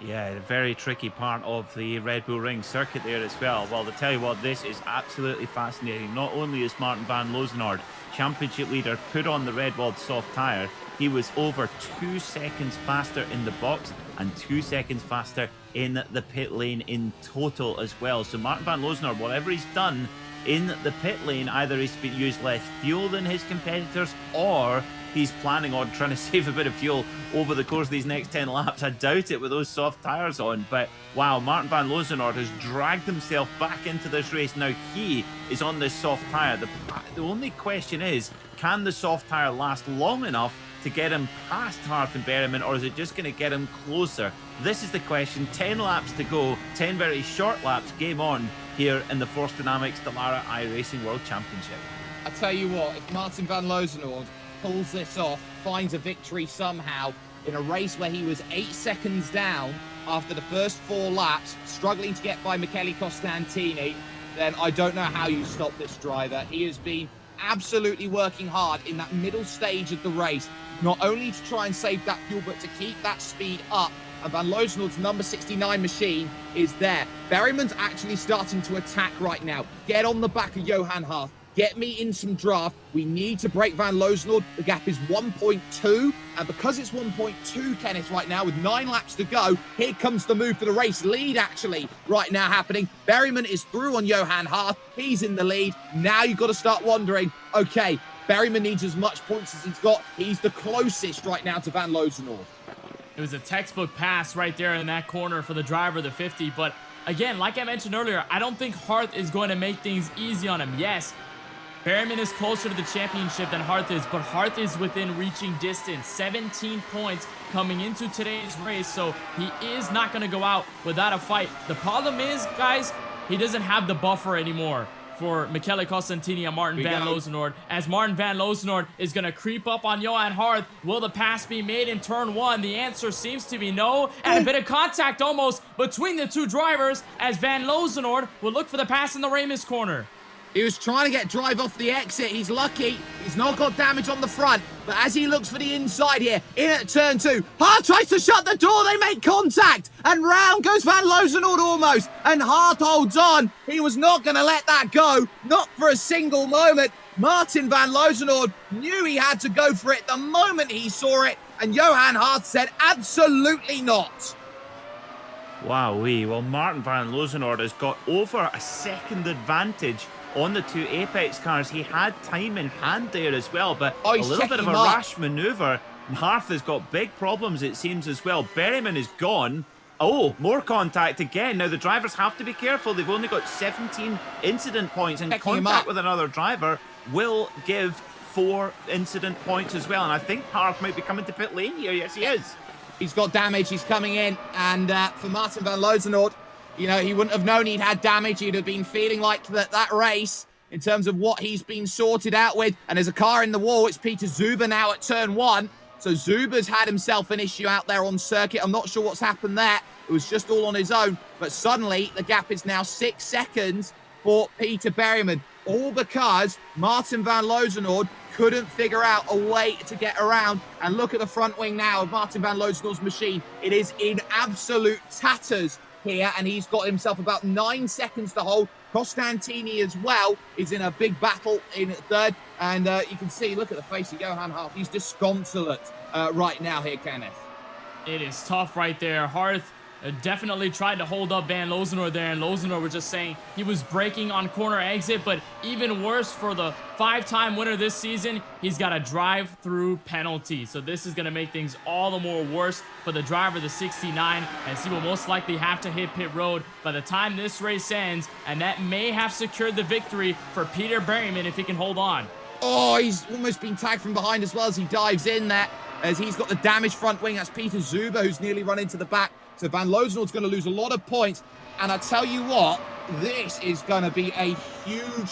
Yeah, a very tricky part of the Red Bull Ring circuit there as well. Well, to tell you what, this is absolutely fascinating. Not only is Martin van Loosenoord, championship leader, put on the Redwald soft tyre, he was over 2 seconds faster in the box and 2 seconds faster in the pit lane in total as well. So Martin van Loosenoord, whatever he's done in the pit lane, either he's used less fuel than his competitors, or he's planning on trying to save a bit of fuel over the course of these next 10 laps. I doubt it with those soft tyres on, but wow, Martin van Loosenoord has dragged himself back into this race. Now he is on this soft tyre. The only question is, can the soft tyre last long enough to get him past Hart and Berryman, or is it just going to get him closer? This is the question. 10 laps to go, 10 very short laps, game on here in the Force Dynamics Dallara iRacing World Championship. I tell you what, if Martin van Loosenoord pulls this off, finds a victory somehow in a race where he was 8 seconds down after the first 4 laps, struggling to get by Michele Costantini, then I don't know how you stop this driver. He has been absolutely working hard in that middle stage of the race, not only to try and save that fuel, but to keep that speed up. And Van Loosenoord's number 69 machine is there. Berryman's actually starting to attack right now. Get on the back of Johan Hart. Get me in some draft. We need to break Van Loosenoord. The gap is 1.2. And because it's 1.2, Kenneth, right now, with 9 laps to go, here comes the move for the race lead, actually, right now happening. Berryman is through on Johan Hart. He's in the lead. Now you've got to start wondering, okay, Berryman needs as much points as he's got. He's the closest right now to Van Loosenoord. It was a textbook pass right there in that corner for the driver, the 50. But again, like I mentioned earlier, I don't think Hart is going to make things easy on him. Yes, Berryman is closer to the championship than Hart is, but Hart is within reaching distance. 17 points coming into today's race, so he is not going to go out without a fight. The problem is, guys, he doesn't have the buffer anymore for Michele Costantini and Martin van Loosenoord, as Martin van Loosenoord is going to creep up on Johan Hart. Will the pass be made in turn 1? The answer seems to be no, and a bit of contact almost between the two drivers as Van Loosenoord will look for the pass in the Ramis corner. He was trying to get drive off the exit. He's lucky. He's not got damage on the front. But as he looks for the inside here, in at turn 2, Hart tries to shut the door. They make contact. And round goes Van Loosenoord almost. And Hart holds on. He was not going to let that go. Not for a single moment. Martin van Loosenoord knew he had to go for it the moment he saw it. And Johan Hart said, absolutely not. Wowee. Well, Martin van Loosenoord has got over a second advantage on the 2 Apex cars. He had time in hand there as well, but a little bit of a rash maneuver. Hart has got big problems, it seems, as well. Berryman is gone. Oh, more contact again. Now, the drivers have to be careful. They've only got 17 incident points, and contact with another driver will give 4 incident points as well. And I think Hart might be coming to pit lane here. Yes, he is. He's got damage. He's coming in. And for Martin van Loosenoord, you know, he wouldn't have known he'd had damage. He'd have been feeling like that race in terms of what he's been sorted out with. And there's a car in the wall. It's Peter Zuber now at turn 1. So Zuber's had himself an issue out there on circuit. I'm not sure what's happened there. It was just all on his own. But suddenly, the gap is now 6 seconds for Peter Berryman. All because Martin van Loosenoord couldn't figure out a way to get around. And look at the front wing now of Martin van Loosenoord's machine. It is in absolute tatters here, and he's got himself about 9 seconds to hold. Costantini as well is in a big battle in third, and you can see, look at the face of Johan Hart. He's disconsolate right now here, Kenneth. It is tough right there. Hart definitely tried to hold up Van Lozenor there, and Lozenor was just saying he was braking on corner exit. But even worse for the 5-time winner this season, he's got a drive-through penalty. So this is going to make things all the more worse for the driver, the 69, as he will most likely have to hit pit road by the time this race ends, and that may have secured the victory for Peter Berryman if he can hold on. Oh, he's almost been tagged from behind as well as he dives in there, as he's got the damaged front wing. That's Peter Zuber, who's nearly run into the back. So Van Lozenor's going to lose a lot of points. And I tell you what, this is going to be a huge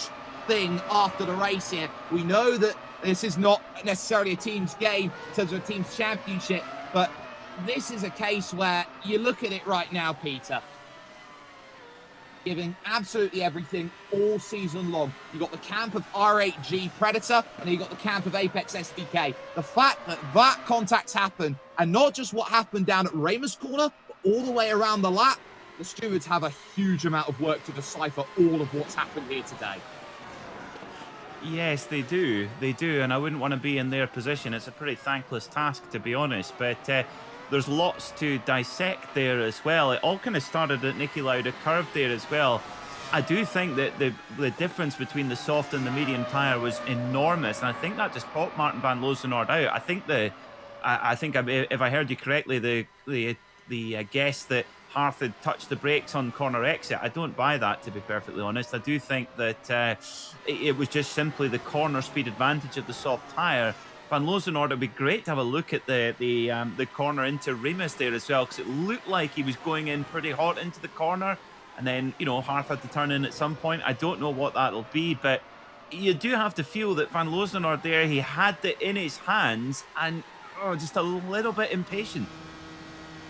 thing after the race here. We know that this is not necessarily a team's game in terms of a team's championship, but this is a case where you look at it right now, Peter, giving absolutely everything all season long. You got the camp of R8G Predator, and you got the camp of Apex SDK. The fact that that contact's happened, and not just what happened down at Ramos Corner, but all the way around the lap, the stewards have a huge amount of work to decipher all of what's happened here today. Yes, they do. They do, and I wouldn't want to be in their position. It's a pretty thankless task, to be honest, but there's lots to dissect there as well. It all kind of started at Niki Lauda curve there as well. I do think that the difference between the soft and the medium tyre was enormous, and I think that just caught Martin Van Lozenord out. I think if I heard you correctly, the guess that Harth had touched the brakes on corner exit, I don't buy that, to be perfectly honest. I do think that it was just simply the corner speed advantage of the soft tyre. Van Lozenord, it'd be great to have a look at the corner into Remus there as well, because it looked like he was going in pretty hot into the corner, and then, you know, Harth had to turn in at some point. I don't know what that'll be, but you do have to feel that Van Lozenord there, he had it in his hands, and just a little bit impatient.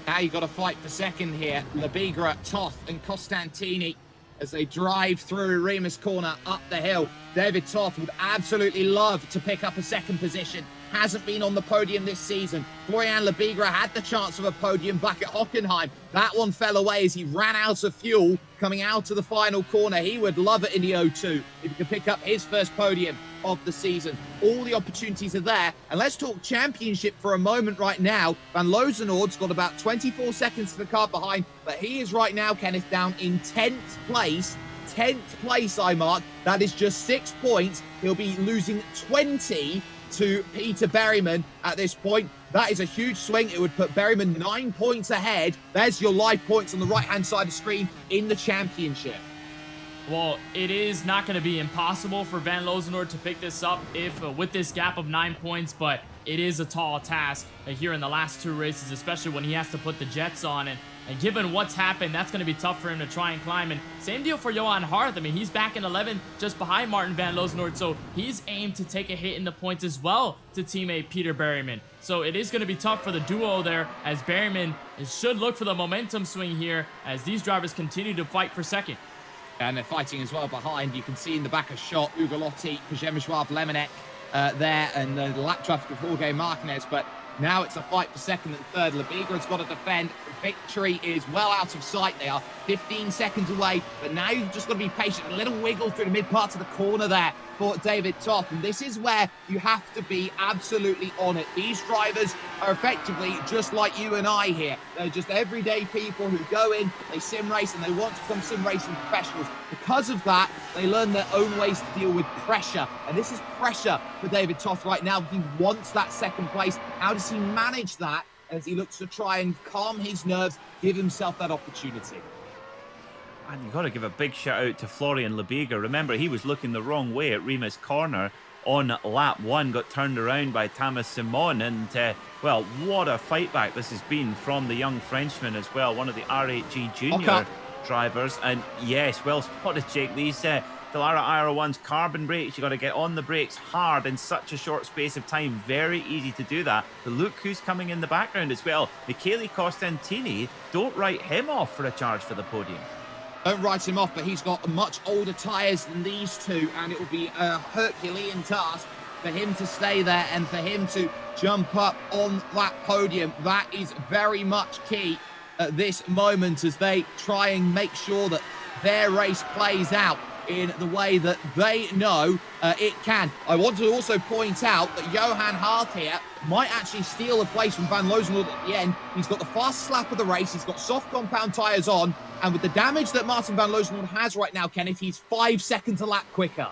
Now you've got to fight for second here. Labigra, Toth and Costantini as they drive through Remus Corner up the hill. David Toth would absolutely love to pick up a second position. Hasn't been on the podium this season. Florian Labigra had the chance of a podium back at Hockenheim. That one fell away as he ran out of fuel coming out of the final corner. He would love it in the O2 if he could pick up his first podium of the season. All the opportunities are there. And let's talk championship for a moment right now. Van Lozenord's got about 24 seconds to the car behind, but he is right now, Kenneth, down in 10th place. 10th place, I mark. That is just 6 points. He'll be losing 20 to Peter Berryman at this point. That is a huge swing. It would put Berryman 9 points ahead. There's your live points on the right-hand side of the screen in the championship. Well, it is not going to be impossible for Van Lozenord to pick this up if with this gap of 9 points, but it is a tall task here in the last 2 races, especially when he has to put the jets on. And given what's happened, that's going to be tough for him to try and climb. And same deal for Johan Harth. I mean, he's back in 11th just behind Martin Van Lozenord, so he's aimed to take a hit in the points as well to teammate Peter Berryman. So it is going to be tough for the duo there, as Berryman should look for the momentum swing here as these drivers continue to fight for second. And they're fighting as well behind. You can see in the back a shot, Ugolotti, Przemysław Lemonek there, and the lap traffic of Jorge Martinez. But now it's a fight for second and third. Labigra's got to defend. Victory is well out of sight. They are 15 seconds away, but now you've just got to be patient. A little wiggle through the mid parts of the corner there for David Toth, and this is where you have to be absolutely on it. These drivers are effectively just like you and I here. They're just everyday people who go in, they sim race, and they want to become sim racing professionals. Because of that, they learn their own ways to deal with pressure, and this is pressure for David Toth right now. He wants that second place. How does he manage that as he looks to try and calm his nerves, give himself that opportunity? And you've got to give a big shout out to Florian Labiga. Remember, he was looking the wrong way at Remus Corner on lap 1, got turned around by Thomas Simon, and well, what a fight back this has been from the young Frenchman as well, one of the R8G junior drivers. And yes, well spotted, Jake. These Dallara IR1's carbon brakes, you got to get on the brakes hard in such a short space of time. Very easy to do that. But look who's coming in the background as well. Michele Costantini. Don't write him off for a charge for the podium. Don't write him off, but he's got much older tyres than these two, and it will be a Herculean task for him to stay there and for him to jump up on that podium. That is very much key at this moment as they try and make sure that their race plays out in the way that they know it can. I want to also point out that Johan Hart here might actually steal a place from Van Loozenhout at the end. He's got the fastest lap of the race. He's got soft compound tyres on. And with the damage that Martin Van Loozenhout has right now, Kenneth, he's 5 seconds a lap quicker.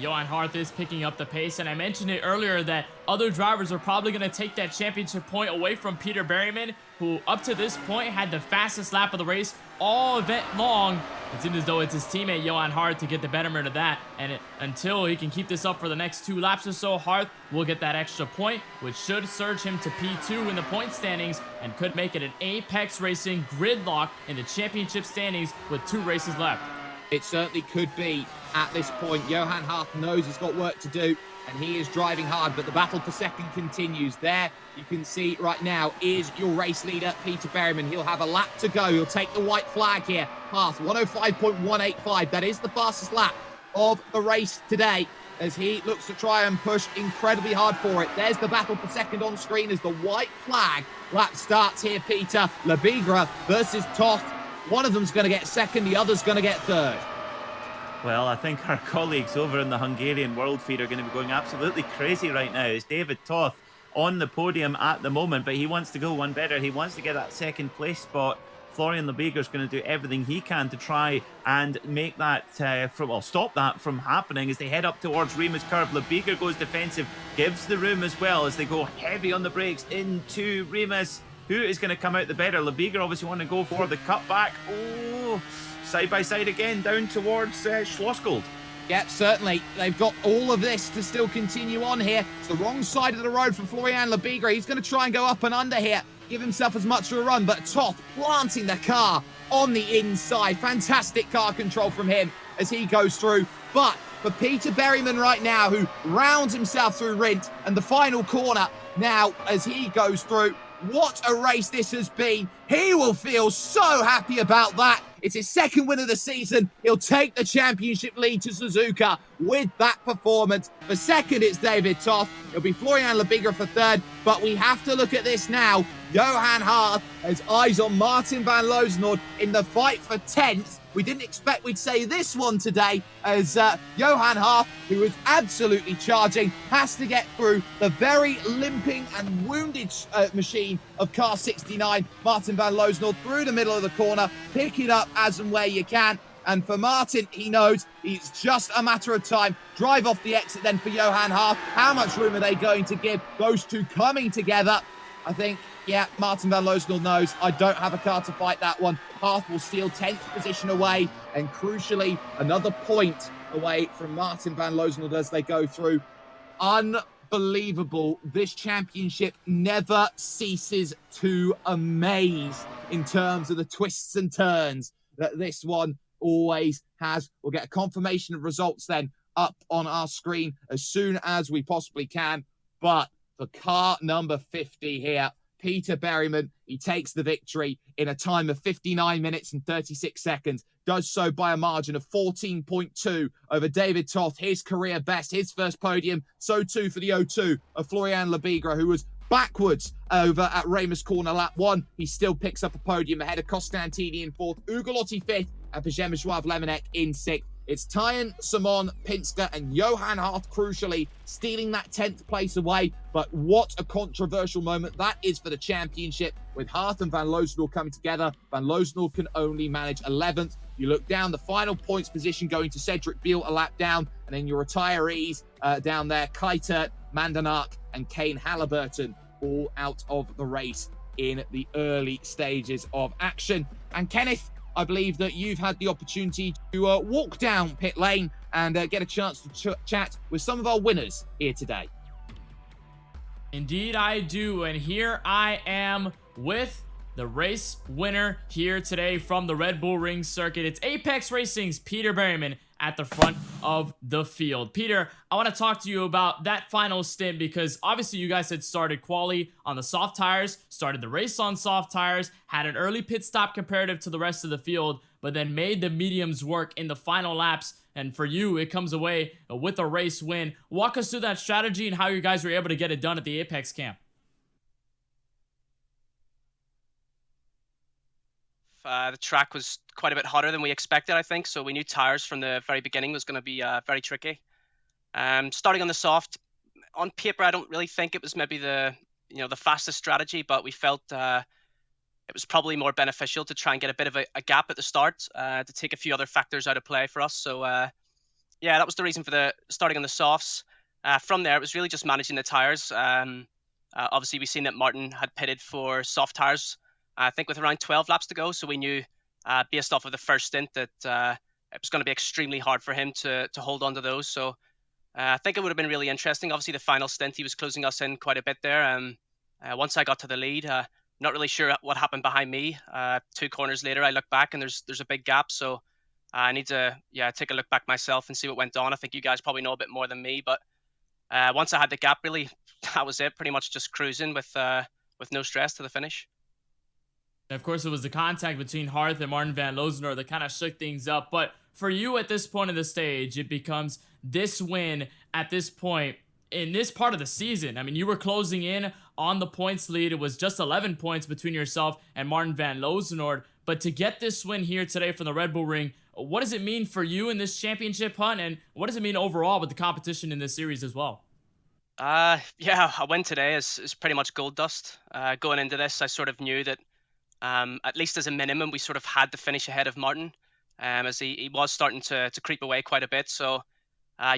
Johan Hart is picking up the pace, and I mentioned it earlier that other drivers are probably going to take that championship point away from Peter Berryman, who up to this point had the fastest lap of the race all event long. It seems as though it's his teammate Johan Hart to get the betterment of that, and until he can keep this up for the next 2 laps or so, Hart will get that extra point, which should surge him to P2 in the point standings and could make it an Apex Racing gridlock in the championship standings with 2 races left. It certainly could be at this point. Johan Hart knows he's got work to do, and he is driving hard, but the battle for second continues. There, you can see right now, is your race leader, Peter Berryman. He'll have a lap to go. He'll take the white flag here. Hart, 105.185. That is the fastest lap of the race today, as he looks to try and push incredibly hard for it. There's the battle for second on screen as the white flag lap starts here. Peter Lebigre versus Toth. One of them's going to get second, the other's going to get third. Well, I think our colleagues over in the Hungarian world feed are going to be going absolutely crazy right now. It's David Toth on the podium at the moment, but he wants to go one better. He wants to get that second place spot. Florian Lebigre is going to do everything he can to try and make that stop that from happening as they head up towards Rima's curve. Lebigre goes defensive, gives the room as well as they go heavy on the brakes into Rimas. Who is going to come out the better? Lebigre obviously want to go for the cutback. Oh, side by side again, down towards Schlossgold. Yep, certainly. They've got all of this to still continue on here. It's the wrong side of the road for Florian Lebigre. He's going to try and go up and under here, give himself as much of a run, but Toth planting the car on the inside. Fantastic car control from him as he goes through. But for Peter Berryman right now, who rounds himself through Rint and the final corner now as he goes through, what a race this has been. He will feel so happy about that. It's his second win of the season. He'll take the championship lead to Suzuka with that performance. For second, it's David Toth. It'll be Florian Lebigre for third. But we have to look at this now. Johan Hart has eyes on Martin Van Loozenhout in the fight for 10th. We didn't expect we'd say this one today, as Johan Hart, who is absolutely charging, has to get through the very limping and wounded machine of car 69. Martin Van Loozenhout through the middle of the corner, pick it up as and where you can. And for Martin, he knows it's just a matter of time. Drive off the exit then for Johan Hart. How much room are they going to give? Those two coming together, I think. Yeah, Martin Van Loozenhout knows I don't have a car to fight that one. Hart will steal 10th position away, and crucially, another point away from Martin Van Loozenhout as they go through. Unbelievable. This championship never ceases to amaze in terms of the twists and turns that this one always has. We'll get a confirmation of results then up on our screen as soon as we possibly can. But for car number 50 here, Peter Berryman, he takes the victory in a time of 59 minutes and 36 seconds. Does so by a margin of 14.2 over David Toth, his career best, his first podium. So too for the O2 of Florian Lebigre, who was backwards over at Remus Corner lap 1. He still picks up a podium ahead of Costantini in 4th, Ugolotti 5th, and Pajemajouav Lemonek in 6th. It's Tyan, Simon, Pinsker, and Johan Hart, crucially, stealing that 10th place away. But what a controversial moment that is for the championship, with Hart and Van Loozenhout coming together. Van Loozenhout can only manage 11th. You look down, the final points position going to Cedric Beale a lap down, and then your retirees down there, Keitert, Mandanark, and Kane Halliburton, all out of the race in the early stages of action. And Kenneth, I believe that you've had the opportunity to walk down pit lane and get a chance to chat with some of our winners here today. Indeed, I do. And here I am with the race winner here today from the Red Bull Ring circuit. It's Apex Racing's Peter Berryman at the front of the field. Peter, I want to talk to you about that final stint, because obviously you guys had started quali on the soft tires, started the race on soft tires, had an early pit stop comparative to the rest of the field, but then made the mediums work in the final laps. And for you, it comes away with a race win. Walk us through that strategy and how you guys were able to get it done at the Apex camp. The track was quite a bit hotter than we expected, I think. So we knew tires from the very beginning was going to be very tricky. Starting on the soft, on paper, I don't really think it was maybe the fastest strategy, but we felt it was probably more beneficial to try and get a bit of a gap at the start to take a few other factors out of play for us. So yeah, that was the reason for the starting on the softs. From there, it was really just managing the tires. Obviously, we've seen that Martin had pitted for soft tires, I think with around 12 laps to go. So we knew, based off of the first stint, that it was going to be extremely hard for him to hold on to those. So I think it would have been really interesting. Obviously, the final stint, he was closing us in quite a bit there. Once I got to the lead, not really sure what happened behind me. 2 corners later, I look back and there's a big gap. So I need to take a look back myself and see what went on. I think you guys probably know a bit more than me, but once I had the gap, really, that was it. Pretty much just cruising with no stress to the finish. And of course, it was the contact between Harth and Martin van Loosenoord that kind of shook things up. But for you at this point of the stage, it becomes this win at this point in this part of the season. I mean, you were closing in on the points lead. It was just 11 points between yourself and Martin van Loosenoord. But to get this win here today from the Red Bull Ring, what does it mean for you in this championship hunt? And what does it mean overall with the competition in this series as well? Yeah, a win today is pretty much gold dust. Going into this, I sort of knew that at least as a minimum, we sort of had to finish ahead of Martin, as he was starting to creep away quite a bit. So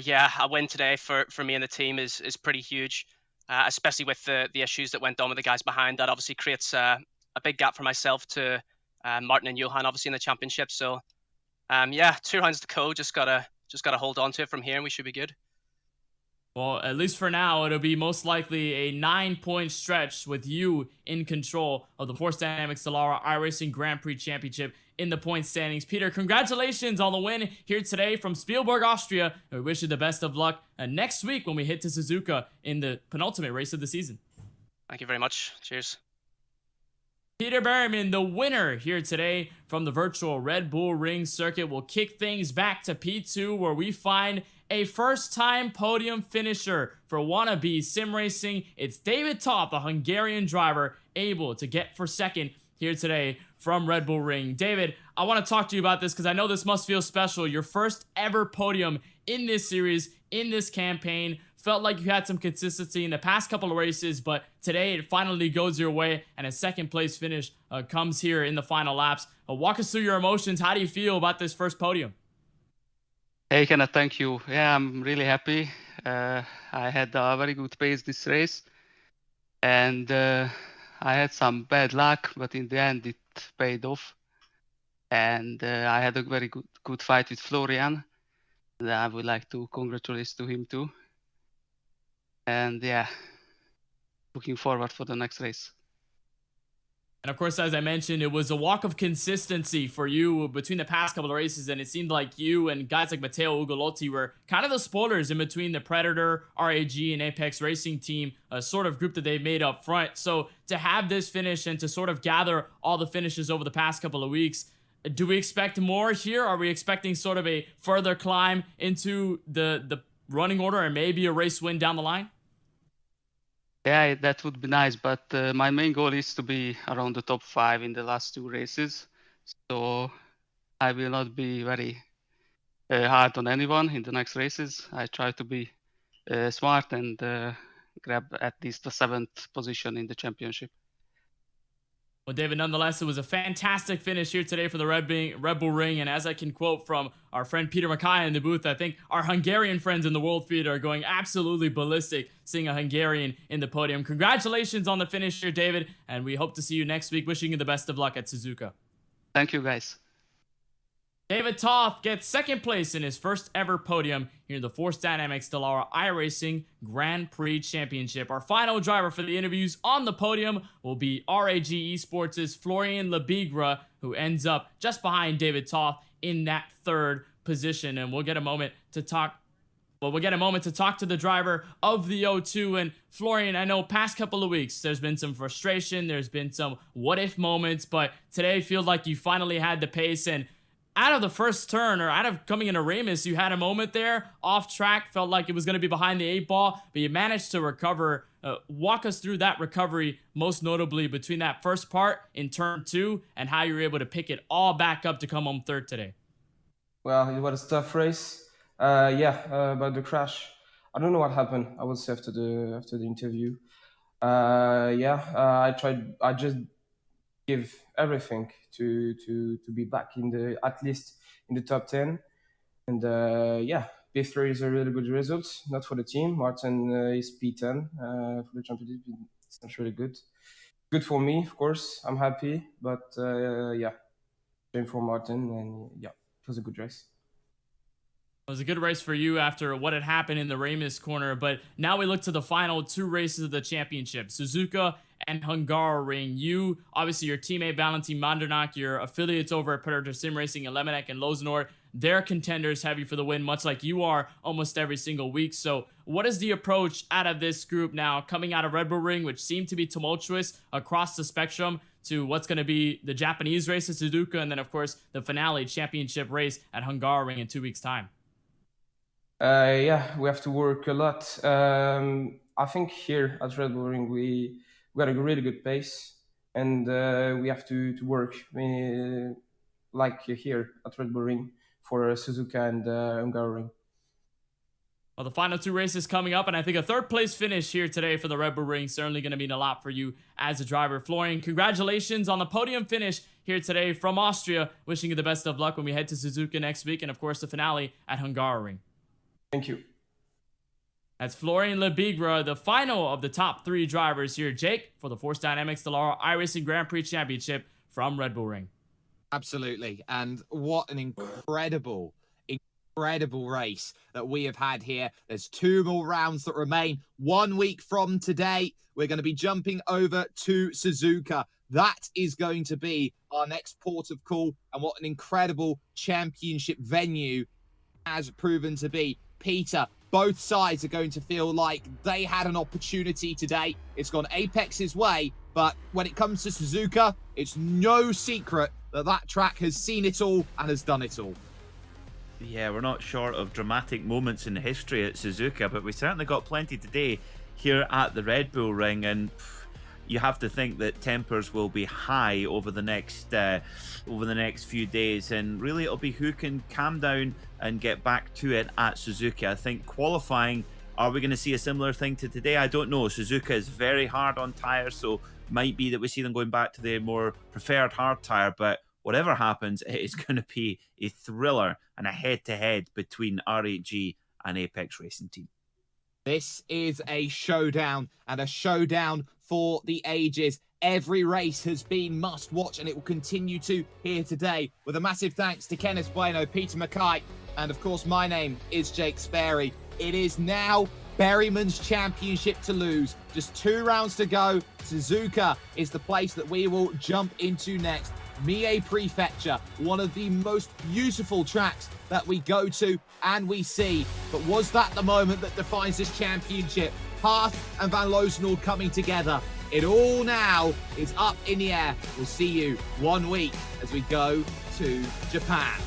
yeah, a win today for me and the team is pretty huge, especially with the issues that went on with the guys behind. That obviously creates a big gap for myself to Martin and Johan, obviously in the championship. So yeah, 2 rounds to go. Just gotta hold on to it from here, and we should be good. Well, at least for now, it'll be most likely a 9-point stretch with you in control of the Force Dynamics Dallara iRacing Grand Prix Championship in the point standings. Peter, congratulations on the win here today from Spielberg, Austria. We wish you the best of luck next week when we hit to Suzuka in the penultimate race of the season. Thank you very much. Cheers. Peter Berryman, the winner here today from the virtual Red Bull Ring circuit, will kick things back to P2, where we find a first-time podium finisher for Wannabe Sim Racing. It's David Toth, the Hungarian driver, able to get for second here today from Red Bull Ring. David, I want to talk to you about this because I know this must feel special. Your first ever podium in this series, in this campaign. Felt like you had some consistency in the past couple of races, but today it finally goes your way, and a second place finish comes here in the final laps. Walk us through your emotions. How do you feel about this first podium? Hey, Kenneth, thank you. Yeah, I'm really happy. I had a very good pace this race, and I had some bad luck, but in the end it paid off. And I had a very good fight with Florian. And I would like to congratulate to him too. And yeah, looking forward for the next race. And of course, as I mentioned, it was a walk of consistency for you between the past couple of races, and it seemed like you and guys like Matteo Ugolotti were kind of the spoilers in between the Predator, RAG, and Apex Racing team, a sort of group that they've made up front. So to have this finish and to sort of gather all the finishes over the past couple of weeks, do we expect more here? Are we expecting sort of a further climb into the running order and maybe a race win down the line? Yeah, that would be nice, but my main goal is to be around the top 5 in the last 2 races. So I will not be very hard on anyone in the next races. I try to be smart and grab at least the 7th position in the championship. Well, David, nonetheless, it was a fantastic finish here today for the Red Bull Ring. And as I can quote from our friend Peter Mackay in the booth, I think our Hungarian friends in the World Feed are going absolutely ballistic seeing a Hungarian in the podium. Congratulations on the finish here, David. And we hope to see you next week. Wishing you the best of luck at Suzuka. Thank you, guys. David Toth gets second place in his first ever podium here in the Force Dynamics Dallara iRacing Grand Prix Championship. Our final driver for the interviews on the podium will be RAG Esports' Florian Lebigre, who ends up just behind David Toth in that 3rd position. And we'll get a moment to talk. Well, we'll get a moment to talk to the driver of the O2. And Florian, I know past couple of weeks, there's been some frustration. There's been some what-if moments. But today, I feel like you finally had the pace. And out of the first turn, or out of coming into Remus, you had a moment there off track, felt like it was going to be behind the 8 ball, but you managed to recover Walk us through that recovery, most notably between that first part in turn 2 and how you were able to pick it all back up to come home third today. Well, it was a tough race. About the crash, I don't know what happened. I will say after the interview. I just give everything to be back at least in the top 10. And P3 is a really good result, not for the team. Martin is P10 for the championship. It's not really good. Good for me, of course. I'm happy, but shame for Martin. And yeah, it was a good race. It was a good race for you after what had happened in the Ramus corner, but now we look to the final 2 races of the championship, Suzuka and Hungaroring. You, obviously your teammate Valentin Mandernak, your affiliates over at Predator Sim Racing and Lemonek and Lozenor, they're contenders heavy for the win, much like you are almost every single week. So what is the approach out of this group now, coming out of Red Bull Ring, which seemed to be tumultuous across the spectrum, to what's going to be the Japanese race at Suzuka, and then of course the finale championship race at Hungaroring in 2 weeks' time? We have to work a lot. I think here at Red Bull Ring we got a really good pace, and we have to work like here at Red Bull Ring for Suzuka and Hungaroring. Well, the final 2 races coming up, and I think a 3rd place finish here today for the Red Bull Ring certainly going to mean a lot for you as a driver. Florian, congratulations on the podium finish here today from Austria. Wishing you the best of luck when we head to Suzuka next week, and of course the finale at Hungaroring. Thank you. That's Florian Lebigre, the final of the top 3 drivers here. Jake, for the Force Dynamics Dallara iRacing Grand Prix Championship from Red Bull Ring. Absolutely. And what an incredible race that we have had here. There's 2 more rounds that remain. 1 week from today, we're going to be jumping over to Suzuka. That is going to be our next port of call. And what an incredible championship venue has proven to be. Peter, both sides are going to feel like they had an opportunity today. It's gone Apex's way, but when it comes to Suzuka, it's no secret that that track has seen it all and has done it all. Yeah, we're not short of dramatic moments in history at Suzuka, but we certainly got plenty today here at the Red Bull Ring, and you have to think that tempers will be high over the next few days, and really it'll be who can calm down and get back to it at Suzuka. I think qualifying, are we going to see a similar thing to today? I don't know. Suzuka is very hard on tyres, so might be that we see them going back to their more preferred hard tyre, but whatever happens, it is going to be a thriller and a head-to-head between RAG and Apex Racing Team. This is a showdown, and a showdown for the ages. Every race has been must watch, and it will continue to here today. With a massive thanks to Kenneth Bueno, Peter Mackay, and of course my name is Jake Sperry. It is now Berryman's Championship to lose. Just 2 rounds to go. Suzuka is the place that we will jump into next. Mie Prefecture, one of the most beautiful tracks that we go to and we see. But was that the moment that defines this championship? Haas and Van Loosenoord coming together. It all now is up in the air. We'll see you 1 week as we go to Japan.